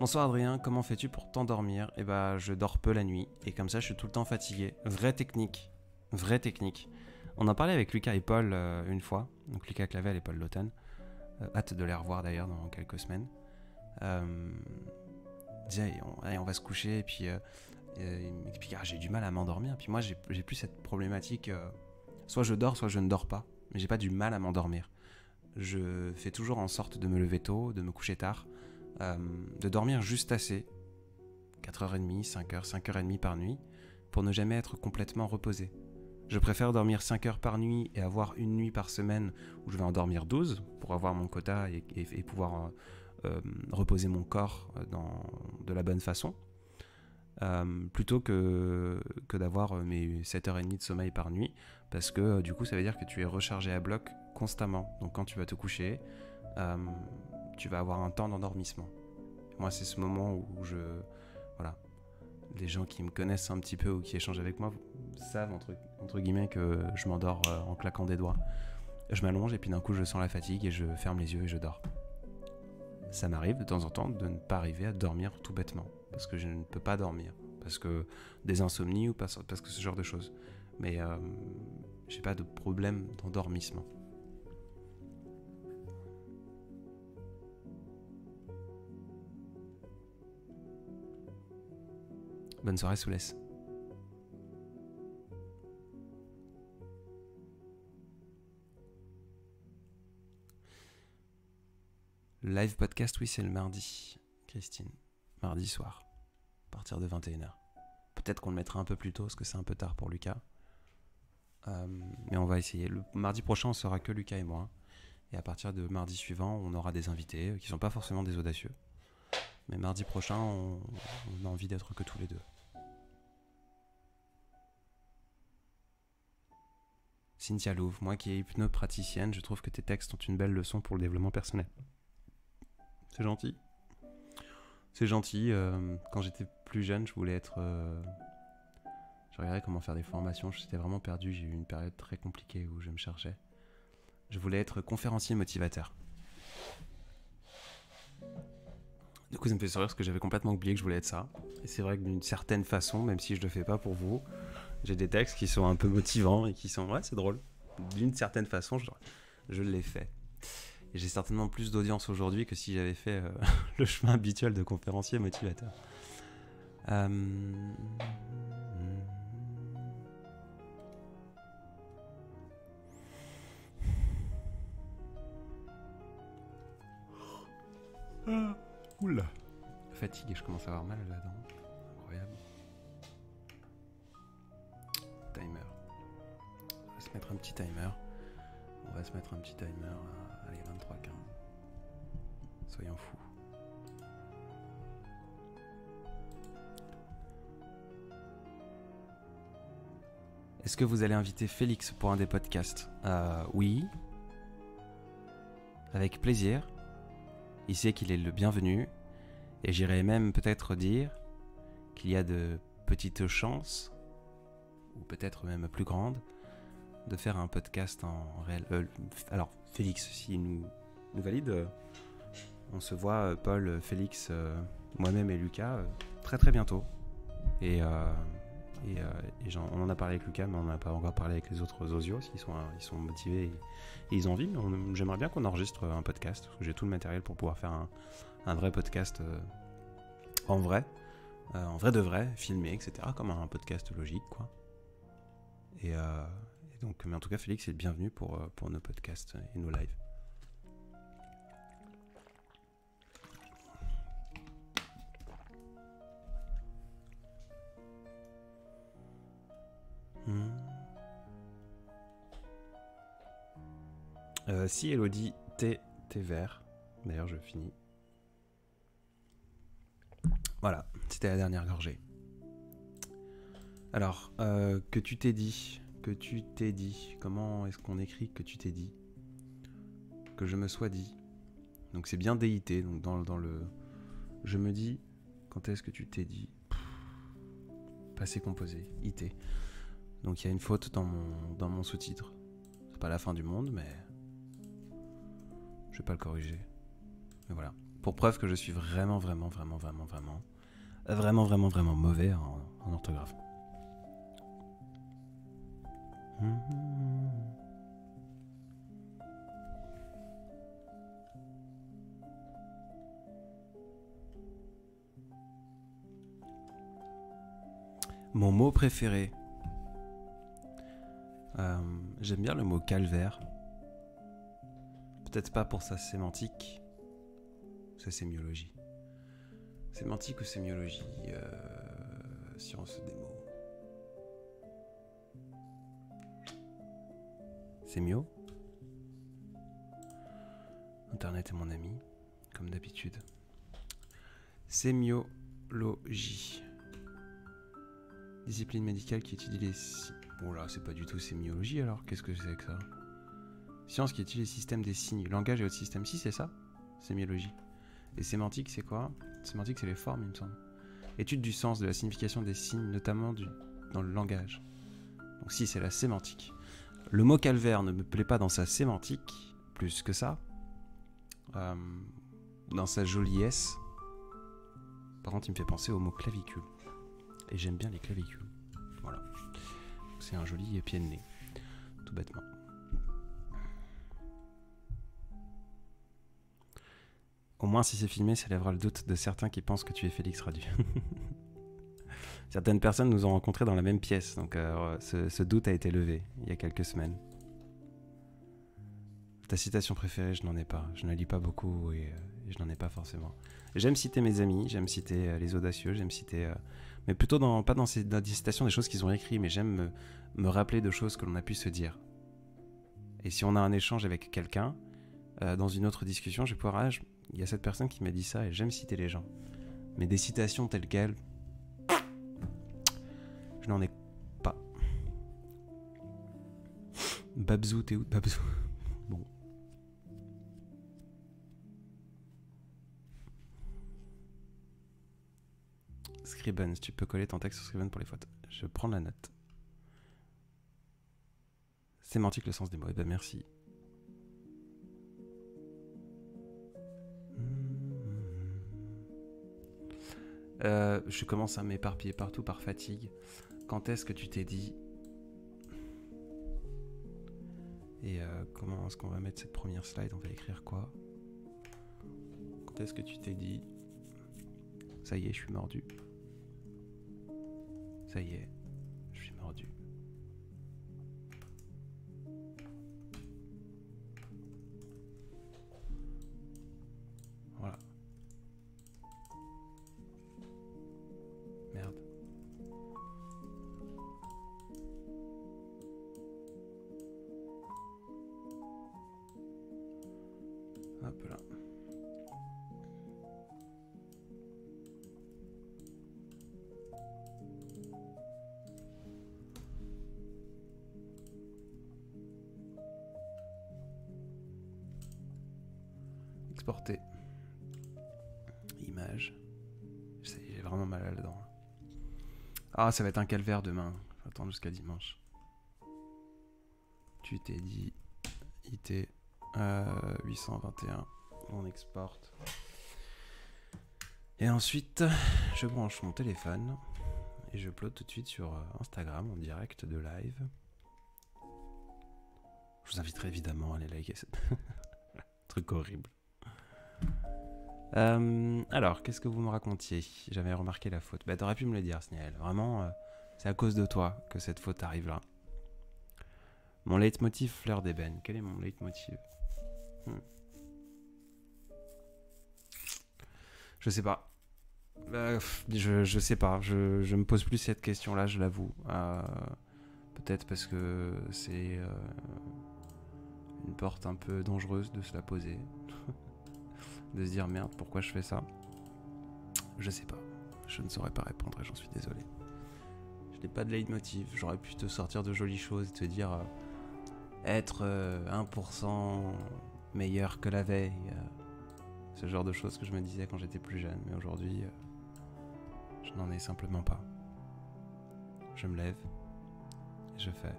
Bonsoir Adrien, comment fais-tu pour t'endormir? Eh bah, je dors peu la nuit, et comme ça, je suis tout le temps fatigué. Vraie technique. Vraie technique. On en parlait avec Lucas et Paul une fois. Donc Lucas Clavel et Paul Lotan. Hâte de les revoir d'ailleurs dans quelques semaines. Disait, allez, on va se coucher, et puis il m'explique, j'ai du mal à m'endormir. Puis moi, j'ai plus cette problématique. Soit je dors, soit je ne dors pas. Mais j'ai pas du mal à m'endormir. Je fais toujours en sorte de me lever tôt, de me coucher tard, de dormir juste assez, 4h30, 5h, 5h30 par nuit, pour ne jamais être complètement reposé. Je préfère dormir 5 heures par nuit et avoir une nuit par semaine où je vais en dormir 12 pour avoir mon quota et pouvoir reposer mon corps de la bonne façon, plutôt que d'avoir mes 7h30 de sommeil par nuit, parce que du coup ça veut dire que tu es rechargé à bloc constamment. Donc quand tu vas te coucher, tu vas avoir un temps d'endormissement. Moi c'est ce moment où voilà. Les gens qui me connaissent un petit peu ou qui échangent avec moi savent entre guillemets que je m'endors en claquant des doigts. Je m'allonge et puis d'un coup je sens la fatigue et je ferme les yeux et je dors. Ça m'arrive de temps en temps de ne pas arriver à dormir tout bêtement parce que je ne peux pas dormir, parce que des insomnies ou parce que ce genre de choses. Mais j'ai pas de problème d'endormissement. Bonne soirée Soulès. Le live podcast, oui, c'est le mardi, Christine. Mardi soir, à partir de 21h. Peut-être qu'on le mettra un peu plus tôt, parce que c'est un peu tard pour Lucas. Mais on va essayer. Le mardi prochain, on sera que Lucas et moi. Et à partir de mardi suivant, on aura des invités qui ne sont pas forcément des audacieux. Mais mardi prochain, on a envie d'être que tous les deux. Cynthia Louve, moi qui est hypnopraticienne, je trouve que tes textes sont une belle leçon pour le développement personnel. C'est gentil. C'est gentil. Quand j'étais plus jeune, je voulais être... je regardais comment faire des formations. J'étais vraiment perdu. J'ai eu une période très compliquée où je me cherchais. Je voulais être conférencier motivateur. Du coup, ça me fait sourire parce que j'avais complètement oublié que je voulais être ça. Et c'est vrai que d'une certaine façon, même si je le fais pas pour vous, j'ai des textes qui sont un peu motivants et qui sont... Ouais, c'est drôle. D'une certaine façon, je l'ai fait. Et j'ai certainement plus d'audience aujourd'hui que si j'avais fait le chemin habituel de conférencier motivateur. Oula. Fatigué, je commence à avoir mal là-dedans. Incroyable. Timer. On va se mettre un petit timer. Allez, 23h15. Soyons fous. Est-ce que vous allez inviter Félix pour un des podcasts ? Oui. Avec plaisir. Il sait qu'il est le bienvenu. Et j'irais même peut-être dire qu'il y a de petites chances, ou peut-être même plus grandes, de faire un podcast en réel. Alors, Félix, s'il nous valide, on se voit, Paul, Félix, moi-même et Lucas, très très bientôt. Et on en a parlé avec Lucas, mais on n'en a pas encore parlé avec les autres osios. Ils sont motivés et ils ont envie. Mais j'aimerais bien qu'on enregistre un podcast, parce que j'ai tout le matériel pour pouvoir faire un vrai podcast en vrai de vrai, filmé, etc. Comme un podcast logique, quoi. Et donc, mais en tout cas, Félix est le bienvenu pour nos podcasts et nos lives. Si Elodie, thé vert. D'ailleurs, je finis. Voilà, c'était la dernière gorgée. Alors, que tu t'es dit. Comment est-ce qu'on écrit que tu t'es dit ? Que je me sois dit. Donc c'est bien DIT, donc dans le... Je me dis, quand est-ce que tu t'es dit ? Passé composé, IT. Donc il y a une faute dans mon sous-titre. C'est pas la fin du monde, mais... Je vais pas le corriger. Mais voilà. Pour preuve que je suis vraiment mauvais en orthographe. Mon mot préféré. J'aime bien le mot calvaire. Peut-être pas pour sa sémantique. Sa sémiologie. Sémantique ou sémiologie, science des mots. Sémio. Internet est mon ami, comme d'habitude. Sémiologie. Discipline médicale qui étudie les... Bon là, c'est pas du tout sémiologie alors, qu'est-ce que c'est que ça ? Science qui étudie les systèmes des signes, langage et autres systèmes. Si, c'est ça, sémiologie. Et sémantique, c'est quoi ? Sémantique, c'est les formes, il me semble. Étude du sens, de la signification des signes, notamment dans le langage. Donc si, c'est la sémantique. Le mot calvaire ne me plaît pas dans sa sémantique, plus que ça. Dans sa joliesse. Par contre, il me fait penser au mot clavicule. Et j'aime bien les clavicules. Voilà. Donc, c'est un joli pied de nez. Tout bêtement. Au moins, si c'est filmé, ça lèvera le doute de certains qui pensent que tu es Félix Radu. Certaines personnes nous ont rencontrés dans la même pièce, donc ce doute a été levé il y a quelques semaines. Ta citation préférée, je n'en ai pas. Je ne lis pas beaucoup et je n'en ai pas forcément. J'aime citer mes amis, j'aime citer les audacieux, j'aime citer... mais plutôt pas dans des citations des choses qu'ils ont écrites, mais j'aime me rappeler de choses que l'on a pu se dire. Et si on a un échange avec quelqu'un, dans une autre discussion, je vais pouvoir... il y a cette personne qui m'a dit ça et j'aime citer les gens. Mais des citations telles quelles, je n'en ai pas. Babzou, t'es où Babzou? Bon. Scribble, tu peux coller ton texte sur Scribble pour les fautes. Je prends la note. Sémantique, le sens des mots. Eh ben merci. Je commence à m'éparpiller partout par fatigue. Quand est-ce que tu t'es dit... Et comment est-ce qu'on va mettre cette première slide? On va écrire quoi? Quand est-ce que tu t'es dit... Ça y est, je suis mordu. Ça y est, je suis mordu. Voilà. Merde. Hop là. Exporter. Image. J'ai vraiment mal là-dedans. Ah, ça va être un calvaire demain. Faut attendre jusqu'à dimanche. Tu t'es dit IT 821. On exporte. Et ensuite, je branche mon téléphone et je upload tout de suite sur Instagram en direct de live. Je vous inviterai évidemment à aller liker cette... truc horrible. Alors, qu'est-ce que vous me racontiez? J'avais remarqué la faute. Bah, t'aurais pu me le dire, Sniel. Vraiment, c'est à cause de toi que cette faute arrive là. Mon leitmotiv fleur d'ébène. Quel est mon leitmotiv? Je sais pas. Je sais pas. Je me pose plus cette question-là, je l'avoue. Peut-être parce que c'est une porte un peu dangereuse de se la poser. De se dire merde, pourquoi je fais ça? Je sais pas. Je ne saurais pas répondre et j'en suis désolé. Je n'ai pas de leitmotiv. J'aurais pu te sortir de jolies choses et te dire être 1% meilleur que la veille. Ce genre de choses que je me disais quand j'étais plus jeune. Mais aujourd'hui, je n'en ai simplement pas. Je me lève et je fais.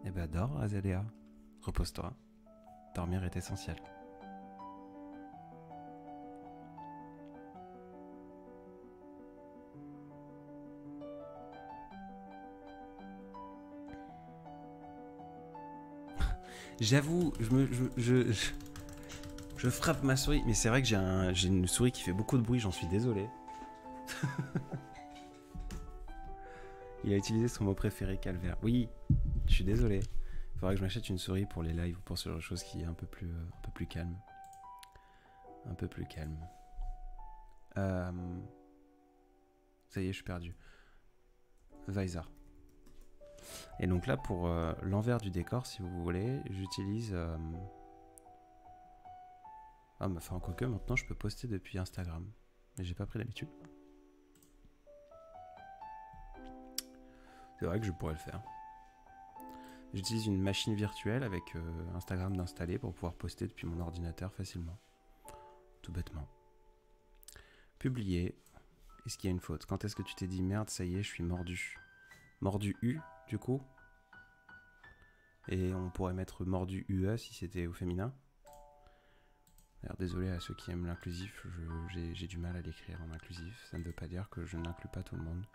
Eh ben dors, Azalea. Repose-toi. Dormir est essentiel. J'avoue, je frappe ma souris, mais c'est vrai que j'ai une souris qui fait beaucoup de bruit, j'en suis désolé. Il a utilisé son mot préféré, calvaire. Oui, je suis désolé. Il faudrait que je m'achète une souris pour les lives ou pour ce genre de choses qui est un peu plus calme. Un peu plus calme. Ça y est, je suis perdu. Visor. Et donc là, pour l'envers du décor, si vous voulez, j'utilise... Ah, mais enfin, quoique, maintenant, je peux poster depuis Instagram. Mais j'ai pas pris l'habitude. C'est vrai que je pourrais le faire. J'utilise une machine virtuelle avec Instagram d'installer pour pouvoir poster depuis mon ordinateur facilement. Tout bêtement. Publier. Est-ce qu'il y a une faute? Quand est-ce que tu t'es dit merde, ça y est, je suis mordu? Mordu U, du coup. Et on pourrait mettre mordu UE si c'était au féminin. Alors désolé à ceux qui aiment l'inclusif, j'ai du mal à l'écrire en inclusif. Ça ne veut pas dire que je n'inclus pas tout le monde.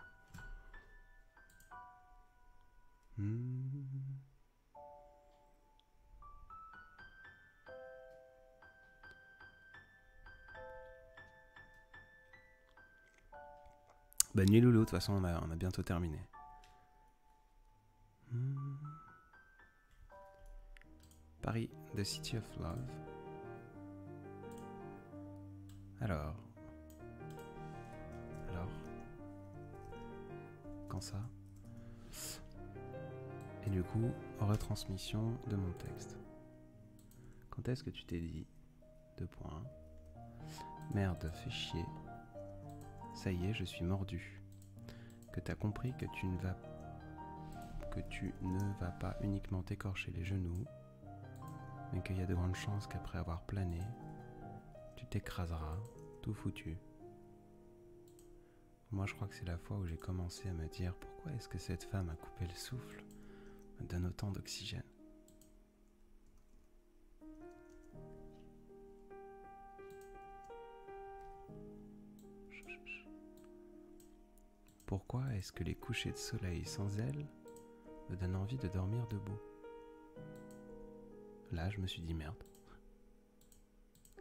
Bah nuit loulou, de toute façon on a bientôt terminé. Paris, the city of love. Alors. Quand ça? Et du coup, retransmission de mon texte. Quand est-ce que tu t'es dit, 2 points, merde, fais chier, ça y est, je suis mordu. Que t'as compris que tu ne vas pas uniquement t'écorcher les genoux, mais qu'il y a de grandes chances qu'après avoir plané, tu t'écraseras tout foutu. Moi, je crois que c'est la fois où j'ai commencé à me dire pourquoi est-ce que cette femme a coupé le souffle, me donne autant d'oxygène. Pourquoi est-ce que les couchers de soleil sans elle me donnent envie de dormir debout? Là, je me suis dit merde.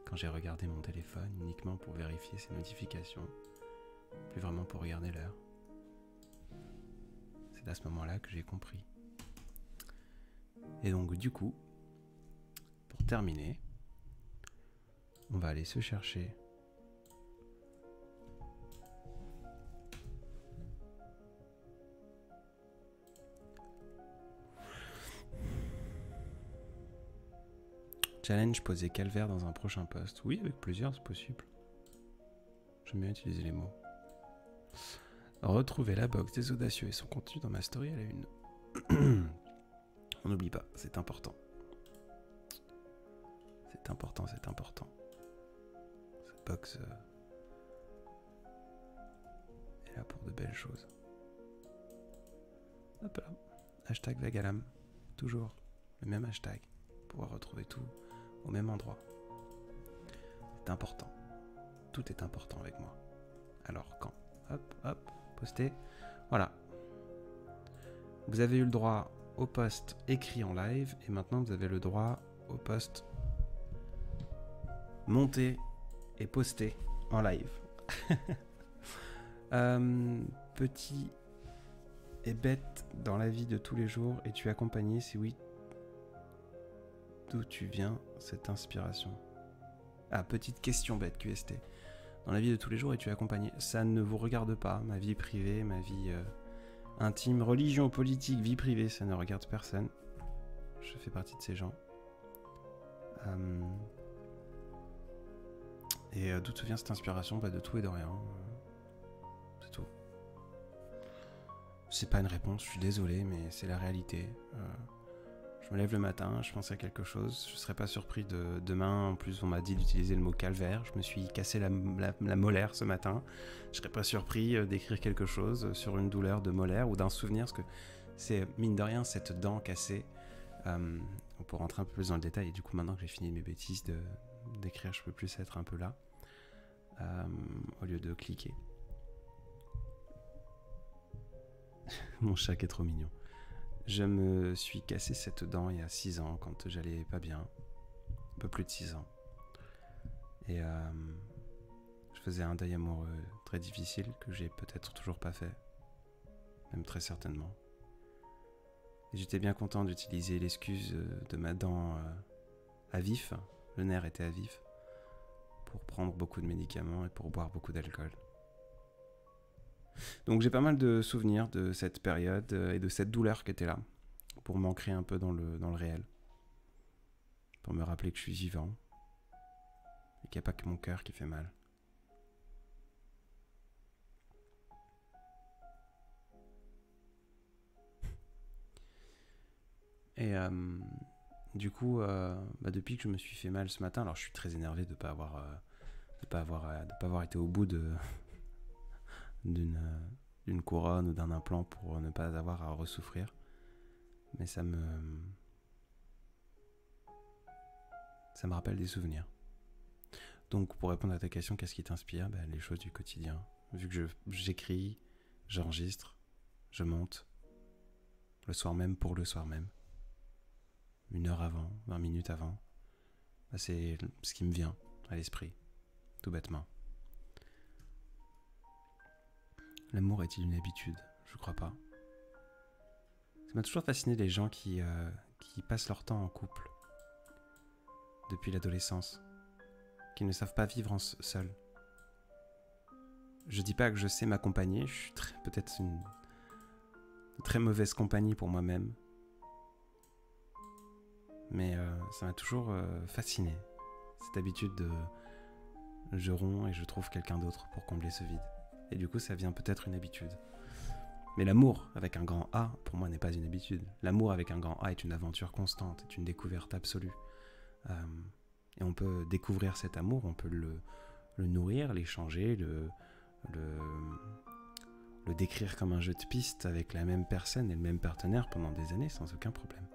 Quand j'ai regardé mon téléphone uniquement pour vérifier ses notifications, plus vraiment pour regarder l'heure. C'est à ce moment-là que j'ai compris. Et donc du coup, pour terminer, on va aller se chercher challenge poser calvaire dans un prochain post. Oui, avec plusieurs, c'est possible. J'aime bien utiliser les mots. Retrouver la box des audacieux et son contenu dans ma story à la une. On n'oublie pas, c'est important. C'est important, c'est important. Cette box est là pour de belles choses. Hop là. Hashtag Vagalam. Toujours le même hashtag. Pouvoir retrouver tout au même endroit. C'est important. Tout est important avec moi. Alors quand? Hop, hop, postez. Voilà. Vous avez eu le droit au post écrit en live et maintenant vous avez le droit au post monté et posté en live. Petit et bête dans la vie de tous les jours, es-tu accompagné? Si oui, d'où tu viens cette inspiration? Ah, petite question bête QST. Dans la vie de tous les jours, es-tu accompagné? Ça ne vous regarde pas, ma vie privée, ma vie intime, religion, politique, vie privée, ça ne regarde personne. Je fais partie de ces gens. Et d'où te vient cette inspiration? De tout et de rien. C'est tout. C'est pas une réponse, je suis désolé, mais c'est la réalité. Je me lève le matin, je pense à quelque chose, je serais pas surpris de demain. En plus, on m'a dit d'utiliser le mot calvaire. Je me suis cassé la molaire ce matin. Je serais pas surpris d'écrire quelque chose sur une douleur de molaire ou d'un souvenir, parce que c'est mine de rien cette dent cassée. On peut rentrer un peu plus dans le détail. Et du coup, maintenant que j'ai fini mes bêtises d'écrire, je peux plus être un peu là au lieu de cliquer. Mon chat qui est trop mignon. Je me suis cassé cette dent il y a 6 ans quand j'allais pas bien, un peu plus de 6 ans. Et je faisais un deuil amoureux très difficile que j'ai peut-être toujours pas fait, même très certainement. Et j'étais bien content d'utiliser l'excuse de ma dent à vif, le nerf était à vif, pour prendre beaucoup de médicaments et pour boire beaucoup d'alcool. Donc j'ai pas mal de souvenirs de cette période et de cette douleur qui était là, pour m'ancrer un peu dans le réel, pour me rappeler que je suis vivant et qu'il n'y a pas que mon cœur qui fait mal. Et du coup, depuis que je me suis fait mal ce matin, alors je suis très énervé de ne pas avoir été au bout d'une couronne ou d'un implant pour ne pas avoir à ressouffrir. Mais ça me rappelle des souvenirs. Donc pour répondre à ta question, qu'est-ce qui t'inspire? Les choses du quotidien. Vu que j'écris, j'enregistre, je monte le soir même pour le soir même. 1 heure avant, 20 minutes avant. C'est ce qui me vient à l'esprit, tout bêtement. L'amour est-il une habitude? Je crois pas. Ça m'a toujours fasciné les gens qui passent leur temps en couple depuis l'adolescence, qui ne savent pas vivre seuls. Je dis pas que je sais m'accompagner, je suis peut-être une très mauvaise compagnie pour moi-même, mais ça m'a toujours fasciné, cette habitude de je romps et je trouve quelqu'un d'autre pour combler ce vide. Et du coup, ça vient peut-être une habitude. Mais l'amour, avec un grand A, pour moi, n'est pas une habitude. L'amour avec un grand A est une aventure constante, est une découverte absolue. Et on peut découvrir cet amour, on peut le nourrir, l'échanger, le décrire comme un jeu de piste avec la même personne et le même partenaire pendant des années sans aucun problème.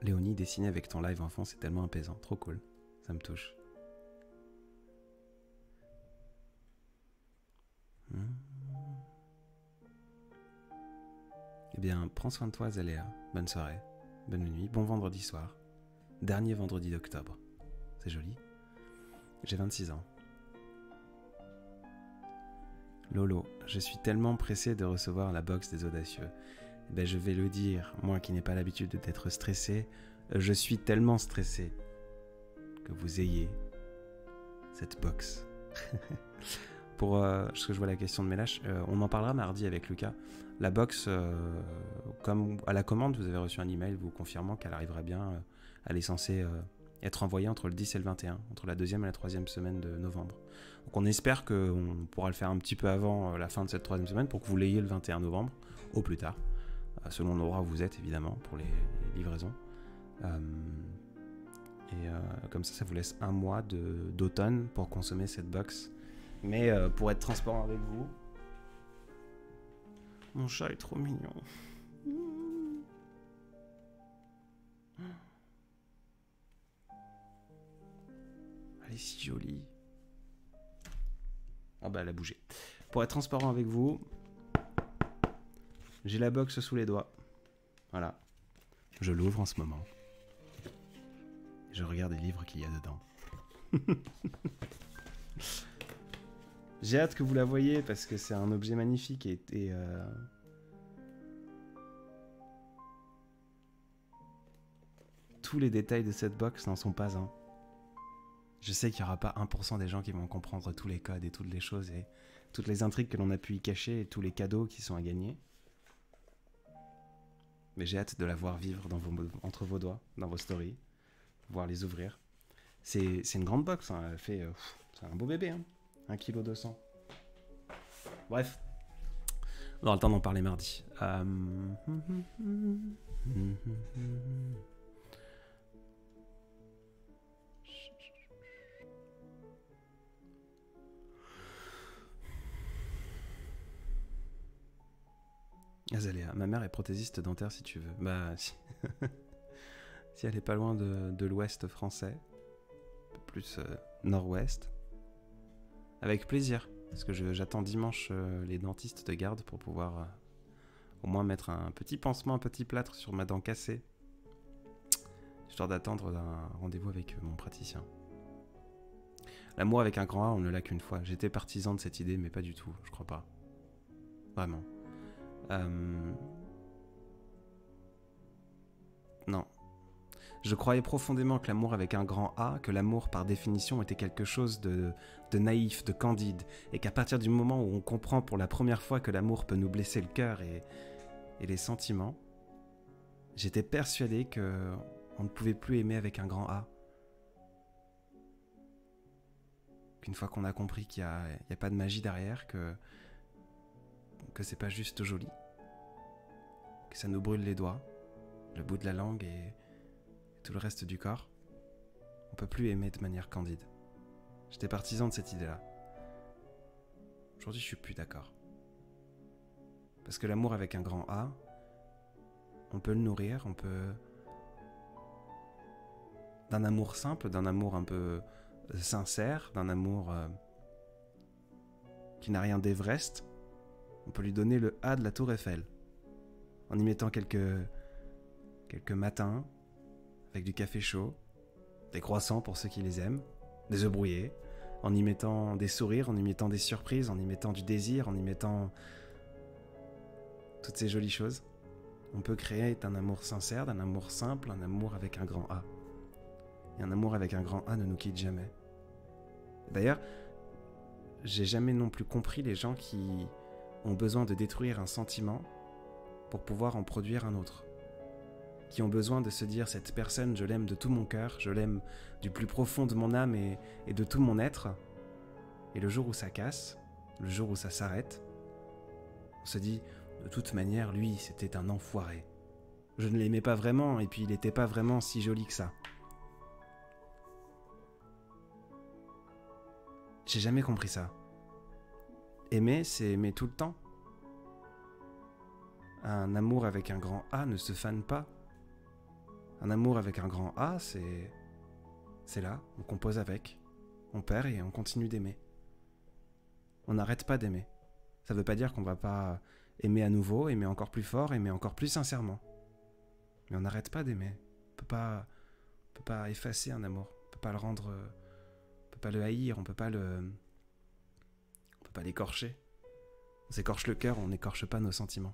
Léonie, dessiner avec ton live enfant, c'est tellement apaisant, trop cool, ça me touche. Eh bien, prends soin de toi, Zéléa. Bonne soirée, bonne nuit, bon vendredi soir. Dernier vendredi d'octobre. C'est joli. J'ai 26 ans. Lolo, je suis tellement pressé de recevoir la box des audacieux. Eh bien, je vais le dire, moi qui n'ai pas l'habitude d'être stressé, je suis tellement stressé que vous ayez cette box. Pour ce que je vois la question de Mélache, on en parlera mardi avec Lucas. La box, comme à la commande, vous avez reçu un email vous confirmant qu'elle arrivera bien. Elle est censée être envoyée entre le 10 et le 21, entre la 2e et la 3e semaine de novembre. Donc on espère qu'on pourra le faire un petit peu avant la fin de cette 3e semaine pour que vous l'ayez le 21 novembre, au plus tard, selon l'endroit où vous êtes évidemment, pour les livraisons. Comme ça vous laisse un mois d'automne pour consommer cette box. Mais pour être transparent avec vous, mon chat est trop mignon. Elle est si jolie. Ah bah elle a bougé. Pour être transparent avec vous, j'ai la box sous les doigts. Voilà. Je l'ouvre en ce moment. Je regarde les livres qu'il y a dedans. J'ai hâte que vous la voyiez parce que c'est un objet magnifique et tous les détails de cette box n'en sont pas un. Je sais qu'il n'y aura pas 1% des gens qui vont comprendre tous les codes et toutes les choses et toutes les intrigues que l'on a pu y cacher et tous les cadeaux qui sont à gagner. Mais j'ai hâte de la voir vivre entre vos doigts, dans vos stories, voir les ouvrir. C'est une grande box, hein, elle fait... c'est un beau bébé, hein. 1,2 kg. Bref, on aura le temps d'en parler mardi. Azalea, ma mère est prothésiste dentaire si tu veux. Bah, si, si elle est pas loin de l'ouest français, un peu plus nord-ouest, avec plaisir. Parce que j'attends dimanche les dentistes de garde pour pouvoir au moins mettre un petit pansement, un petit plâtre sur ma dent cassée. Histoire d'attendre un rendez-vous avec mon praticien. L'amour avec un grand A, on ne l'a qu'une fois. J'étais partisan de cette idée, mais pas du tout, je crois pas. Vraiment. Non. Je croyais profondément que l'amour avec un grand A, que l'amour par définition était quelque chose de naïf, de candide, et qu'à partir du moment où on comprend pour la première fois que l'amour peut nous blesser le cœur et les sentiments, j'étais persuadé que on ne pouvait plus aimer avec un grand A. Qu'une fois qu'on a compris qu'il n'y a pas de magie derrière, que c'est pas juste joli, que ça nous brûle les doigts, le bout de la langue et tout le reste du corps, on peut plus aimer de manière candide. J'étais partisan de cette idée-là. Aujourd'hui, je suis plus d'accord. Parce que l'amour avec un grand A, on peut le nourrir, on peut... d'un amour simple, d'un amour un peu sincère, d'un amour qui n'a rien d'Everest, on peut lui donner le A de la Tour Eiffel, en y mettant quelques matins, avec du café chaud, des croissants pour ceux qui les aiment, des œufs brouillés, en y mettant des sourires, en y mettant des surprises, en y mettant du désir, en y mettant toutes ces jolies choses. On peut créer un amour sincère, d'un amour simple, un amour avec un grand A. Et un amour avec un grand A ne nous quitte jamais. D'ailleurs, j'ai jamais non plus compris les gens qui ont besoin de détruire un sentiment pour pouvoir en produire un autre. Qui ont besoin de se dire, cette personne, je l'aime de tout mon cœur, je l'aime du plus profond de mon âme et de tout mon être. Et le jour où ça casse, le jour où ça s'arrête, on se dit, de toute manière, lui, c'était un enfoiré. Je ne l'aimais pas vraiment, et puis il n'était pas vraiment si joli que ça. J'ai jamais compris ça. Aimer, c'est aimer tout le temps. Un amour avec un grand A ne se fane pas. Un amour avec un grand A, c'est là, on compose avec, on perd et on continue d'aimer. On n'arrête pas d'aimer. Ça veut pas dire qu'on va pas aimer à nouveau, aimer encore plus fort, aimer encore plus sincèrement. Mais on n'arrête pas d'aimer. On peut pas effacer un amour. On peut pas le rendre, on peut pas le haïr, on peut pas l'écorcher. On s'écorche le cœur, on n'écorche pas nos sentiments.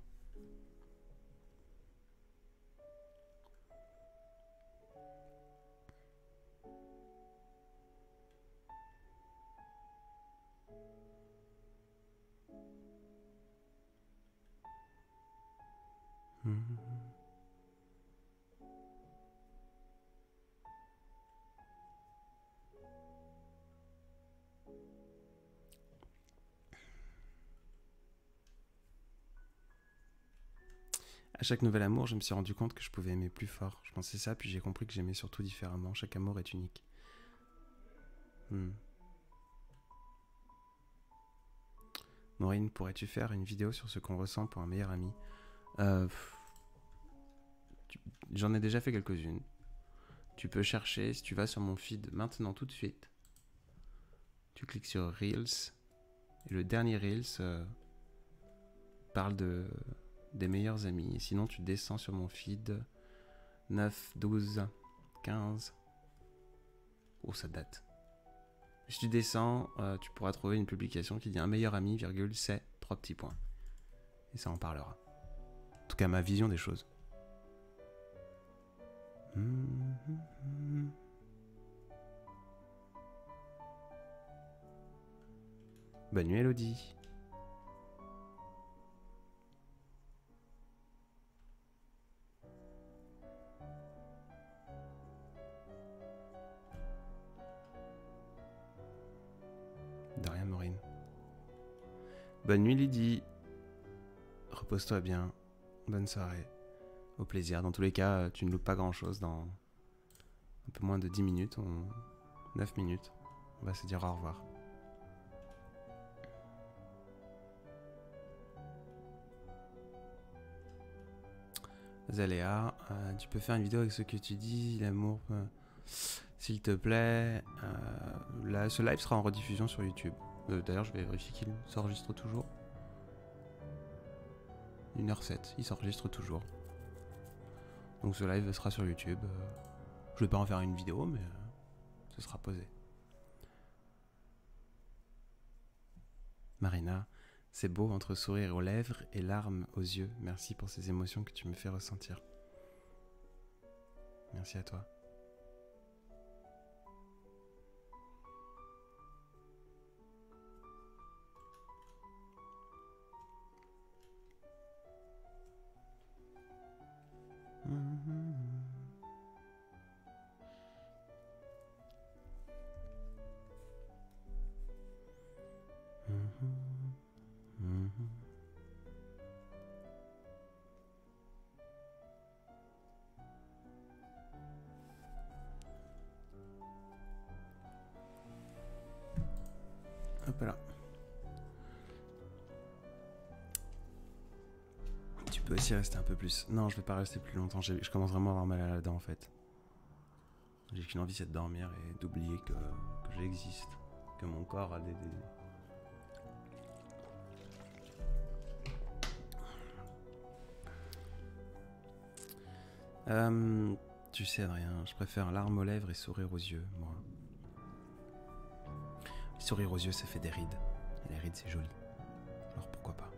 À chaque nouvel amour, je me suis rendu compte que je pouvais aimer plus fort. Je pensais ça, puis j'ai compris que j'aimais surtout différemment. Chaque amour est unique. Maureen, pourrais-tu faire une vidéo sur ce qu'on ressent pour un meilleur ami? J'en ai déjà fait quelques-unes. Tu peux chercher, si tu vas sur mon feed maintenant tout de suite, tu cliques sur Reels, et le dernier Reels parle des meilleurs amis. Et sinon, tu descends sur mon feed 9, 12, 15. Oh, ça date. Si tu descends, tu pourras trouver une publication qui dit un meilleur ami, virgule, c'est 3 petits points. Et ça en parlera. En tout cas, ma vision des choses. Bonne nuit, Elodie. De rien, Maureen. Bonne nuit, Lydie. Repose-toi bien. Bonne soirée. Au plaisir. Dans tous les cas, tu ne loupes pas grand-chose dans un peu moins de 10 minutes. 9 minutes. On va se dire au revoir. Zalea, tu peux faire une vidéo avec ce que tu dis, l'amour, s'il te plaît. Ce live sera en rediffusion sur YouTube. D'ailleurs, je vais vérifier qu'il s'enregistre toujours. 1h07, il s'enregistre toujours. Donc ce live sera sur YouTube. Je vais pas en faire une vidéo, mais ce sera posé. Marina, c'est beau entre sourire aux lèvres et larmes aux yeux. Merci pour ces émotions que tu me fais ressentir. Merci à toi. Hop là. Tu peux aussi rester un peu plus. Non, je vais pas rester plus longtemps. Je commence vraiment à avoir mal à la dent en fait. J'ai qu'une envie, c'est de dormir et d'oublier que j'existe. Que mon corps a des... Tu sais, Adrien, je préfère larmes aux lèvres et sourire aux yeux, moi. Sourire aux yeux, ça fait des rides. Et les rides, c'est joli. Alors pourquoi pas.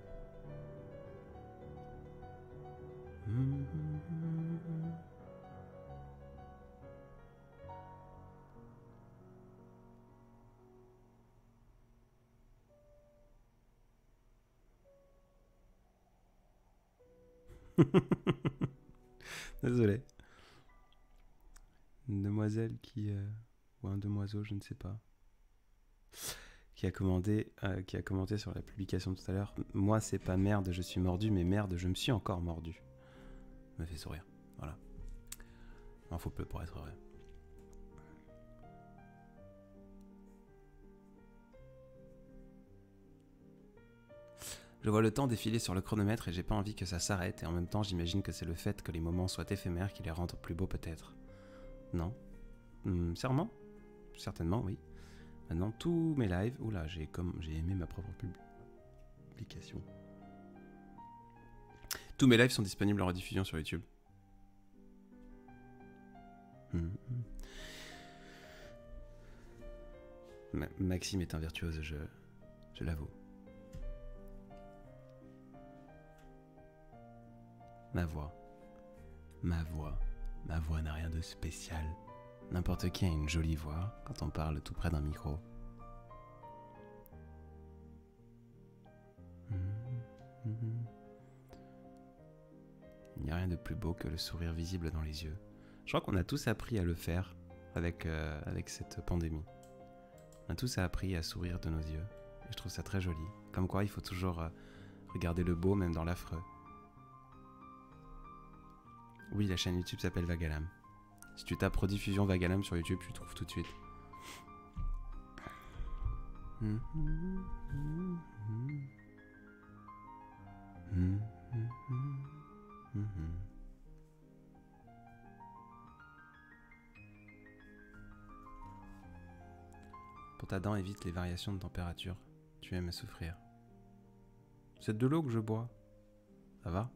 Désolé. Une demoiselle qui... ou un demoiseau, je ne sais pas. Qui a commenté sur la publication tout à l'heure. Moi, c'est pas merde, je suis mordu, mais merde, je me suis encore mordu. Ça me fait sourire. Voilà. Il faut peu pour être vrai. Je vois le temps défiler sur le chronomètre et j'ai pas envie que ça s'arrête. Et en même temps, j'imagine que c'est le fait que les moments soient éphémères qui les rendent plus beaux peut-être. Non? Sûrement? Certainement, oui. Maintenant, tous mes lives... Oula, j'ai aimé ma propre publication. Tous mes lives sont disponibles en rediffusion sur YouTube. Maxime est un virtuose, je l'avoue. Ma voix n'a rien de spécial. N'importe qui a une jolie voix quand on parle tout près d'un micro. Il n'y a rien de plus beau que le sourire visible dans les yeux. Je crois qu'on a tous appris à le faire avec cette pandémie. On a tous appris à sourire de nos yeux. Et je trouve ça très joli. Comme quoi, il faut toujours regarder le beau même dans l'affreux. Oui, la chaîne YouTube s'appelle Vagalam. Si tu tapes rediffusion Vagalam sur YouTube, tu trouves tout de suite. Pour ta dent, évite les variations de température. Tu aimes souffrir. C'est de l'eau que je bois. Ça va?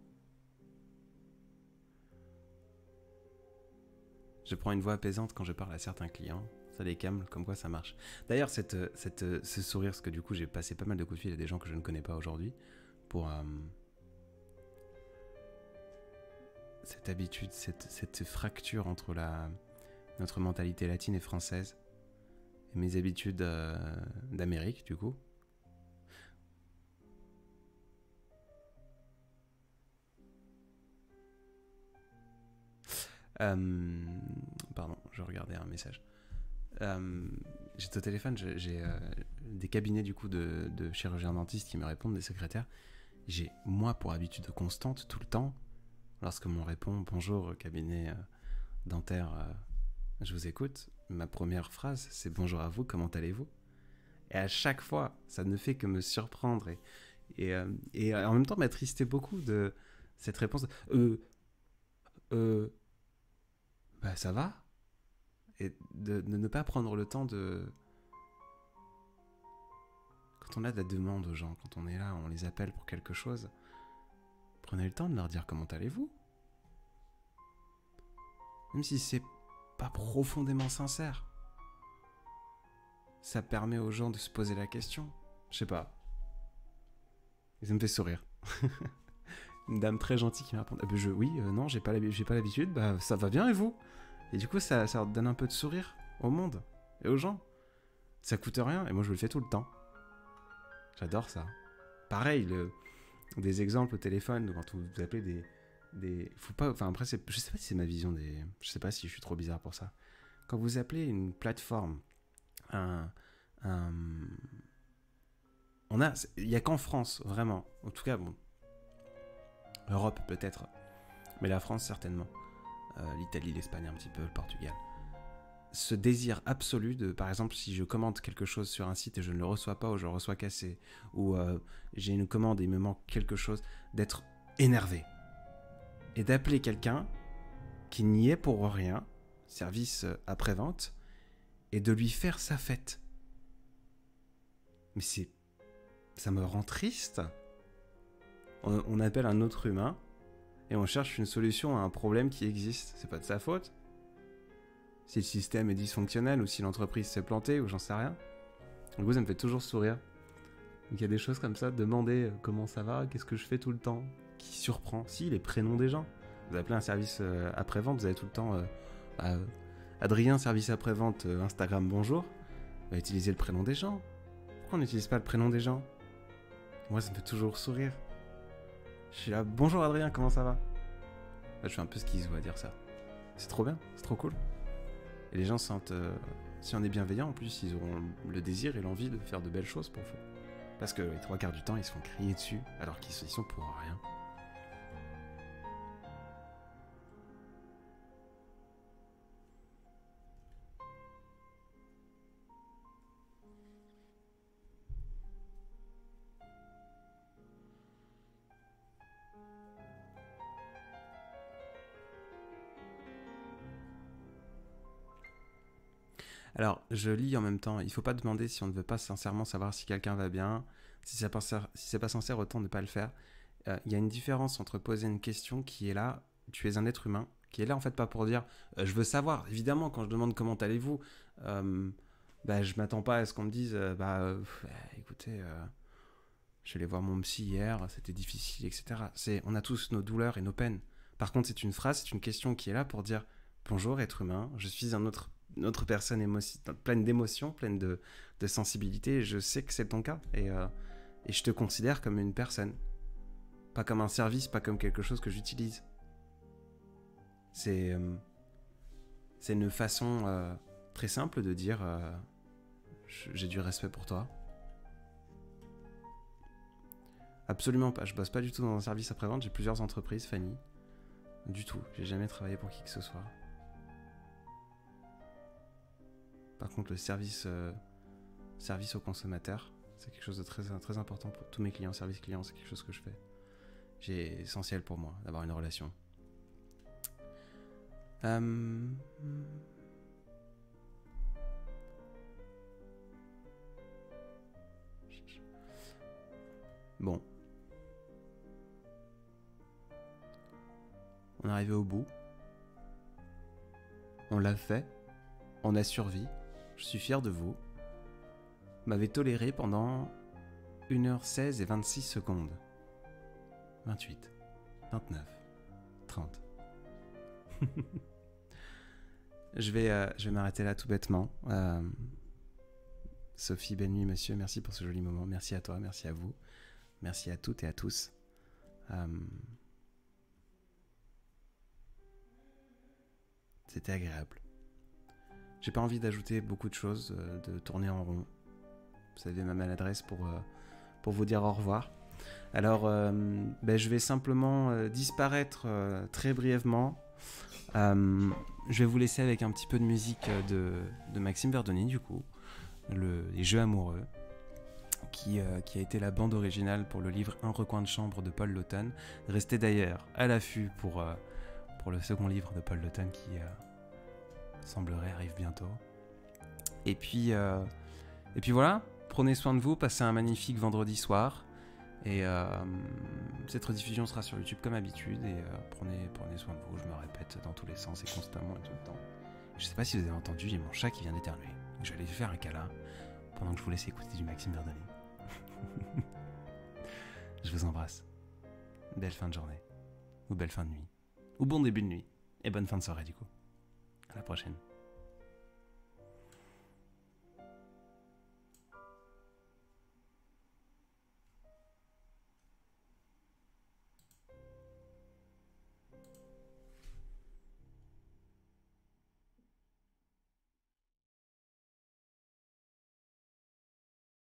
Je prends une voix apaisante quand je parle à certains clients. Ça les calme, comme quoi ça marche. D'ailleurs, ce sourire, parce que du coup, j'ai passé pas mal de coups de fil à des gens que je ne connais pas aujourd'hui, pour cette habitude, cette fracture entre notre mentalité latine et française, et mes habitudes d'Amérique, du coup. Pardon, je regardais un message. J'étais au téléphone, j'ai des cabinets du coup de chirurgiens dentistes qui me répondent, des secrétaires. J'ai moi pour habitude constante tout le temps, lorsque m'on répond bonjour cabinet dentaire, je vous écoute, ma première phrase c'est bonjour à vous, comment allez-vous? Et à chaque fois, ça ne fait que me surprendre et en même temps m'attrister beaucoup de cette réponse. Bah ça va? Et de ne pas prendre le temps de... Quand on a de la demande aux gens, quand on est là, on les appelle pour quelque chose, prenez le temps de leur dire comment allez-vous. Même si c'est pas profondément sincère. Ça permet aux gens de se poser la question. Je sais pas. Et ça me fait sourire. Une dame très gentille qui me répond oui, non, j'ai pas l'habitude, bah ça va bien et vous? Et du coup, ça donne un peu de sourire au monde et aux gens. Ça coûte rien et moi je le fais tout le temps. J'adore ça. Pareil, des exemples au téléphone, quand vous appelez faut pas, enfin après, je sais pas si c'est ma vision je sais pas si je suis trop bizarre pour ça. Quand vous appelez une plateforme, il y a qu'en France, vraiment. En tout cas, bon, Europe peut-être, mais la France certainement. L'Italie, l'Espagne un petit peu, le Portugal. Ce désir absolu de, par exemple, si je commande quelque chose sur un site et je ne le reçois pas ou je le reçois cassé, ou j'ai une commande et il me manque quelque chose, d'être énervé. Et d'appeler quelqu'un qui n'y est pour rien, service après-vente, et de lui faire sa fête. Mais ça me rend triste. On appelle un autre humain et on cherche une solution à un problème qui existe. C'est pas de sa faute. Si le système est dysfonctionnel ou si l'entreprise s'est plantée ou j'en sais rien. Du coup, ça me fait toujours sourire. Donc il y a des choses comme ça, demander comment ça va, qu'est-ce que je fais tout le temps, qui surprend. Si, les prénoms des gens. Vous appelez un service après-vente, vous avez tout le temps Adrien, service après-vente, Instagram, bonjour. Bah, utilisez le prénom des gens. Pourquoi on n'utilise pas le prénom des gens? Moi, ça me fait toujours sourire. Je suis là, bonjour Adrien, comment ça va? Là, je fais un peu schizo à dire ça. C'est trop bien, c'est trop cool. Et les gens sentent, si on est bienveillant, en plus, ils auront le désir et l'envie de faire de belles choses pour vous. Parce que les 3/4 du temps, ils se font crier dessus, alors qu'ils sont pour rien. Alors, je lis en même temps. Il faut pas demander si on ne veut pas sincèrement savoir si quelqu'un va bien. Si c'est pas sincère, autant ne pas le faire. Il y a une différence entre poser une question qui est là, tu es un être humain, qui est là en fait pas pour dire je veux savoir. Évidemment, quand je demande comment allez-vous, je m'attends pas à ce qu'on me dise écoutez, je suis allé voir mon psy hier, c'était difficile, etc. On a tous nos douleurs et nos peines. Par contre, c'est une phrase, c'est une question qui est là pour dire bonjour être humain, je suis une autre personne pleine d'émotions, pleine de sensibilité, et je sais que c'est ton cas, et je te considère comme une personne. Pas comme un service, pas comme quelque chose que j'utilise. C'est une façon très simple de dire j'ai du respect pour toi. Absolument pas, je bosse pas du tout dans un service après-vente, j'ai plusieurs entreprises, Fanny. Du tout, j'ai jamais travaillé pour qui que ce soit. Par contre, le service aux consommateurs, c'est quelque chose de très, très important pour tous mes clients. Service client, c'est quelque chose que je fais. C'est essentiel pour moi d'avoir une relation. Bon. On est arrivé au bout. On l'a fait. On a survécu. Je suis fier de vous. Vous m'avez toléré pendant 1h16 et 26 secondes. 28, 29, 30. Je vais m'arrêter là tout bêtement. Sophie, belle nuit, monsieur. Merci pour ce joli moment. Merci à toi, merci à vous. Merci à toutes et à tous. C'était agréable. J'ai pas envie d'ajouter beaucoup de choses, de tourner en rond. Vous savez ma maladresse pour vous dire au revoir. Alors, je vais simplement disparaître très brièvement. Je vais vous laisser avec un petit peu de musique de Maxime Verdoni, du coup, Les Jeux amoureux, qui a été la bande originale pour le livre Un recoin de chambre de Paul Lotan. Restez d'ailleurs à l'affût pour le second livre de Paul Lotan qui semblerait arrive bientôt. Et puis voilà, prenez soin de vous, passez un magnifique vendredi soir. Et cette rediffusion sera sur YouTube comme d'habitude. Et prenez soin de vous, je me répète dans tous les sens et constamment et tout le temps. Je sais pas si vous avez entendu, j'ai mon chat qui vient d'éternuer. Je vais aller lui faire un câlin pendant que je vous laisse écouter du Maxime Verdoni. Je vous embrasse. Belle fin de journée. Ou belle fin de nuit. Ou bon début de nuit. Et bonne fin de soirée du coup. À la prochaine.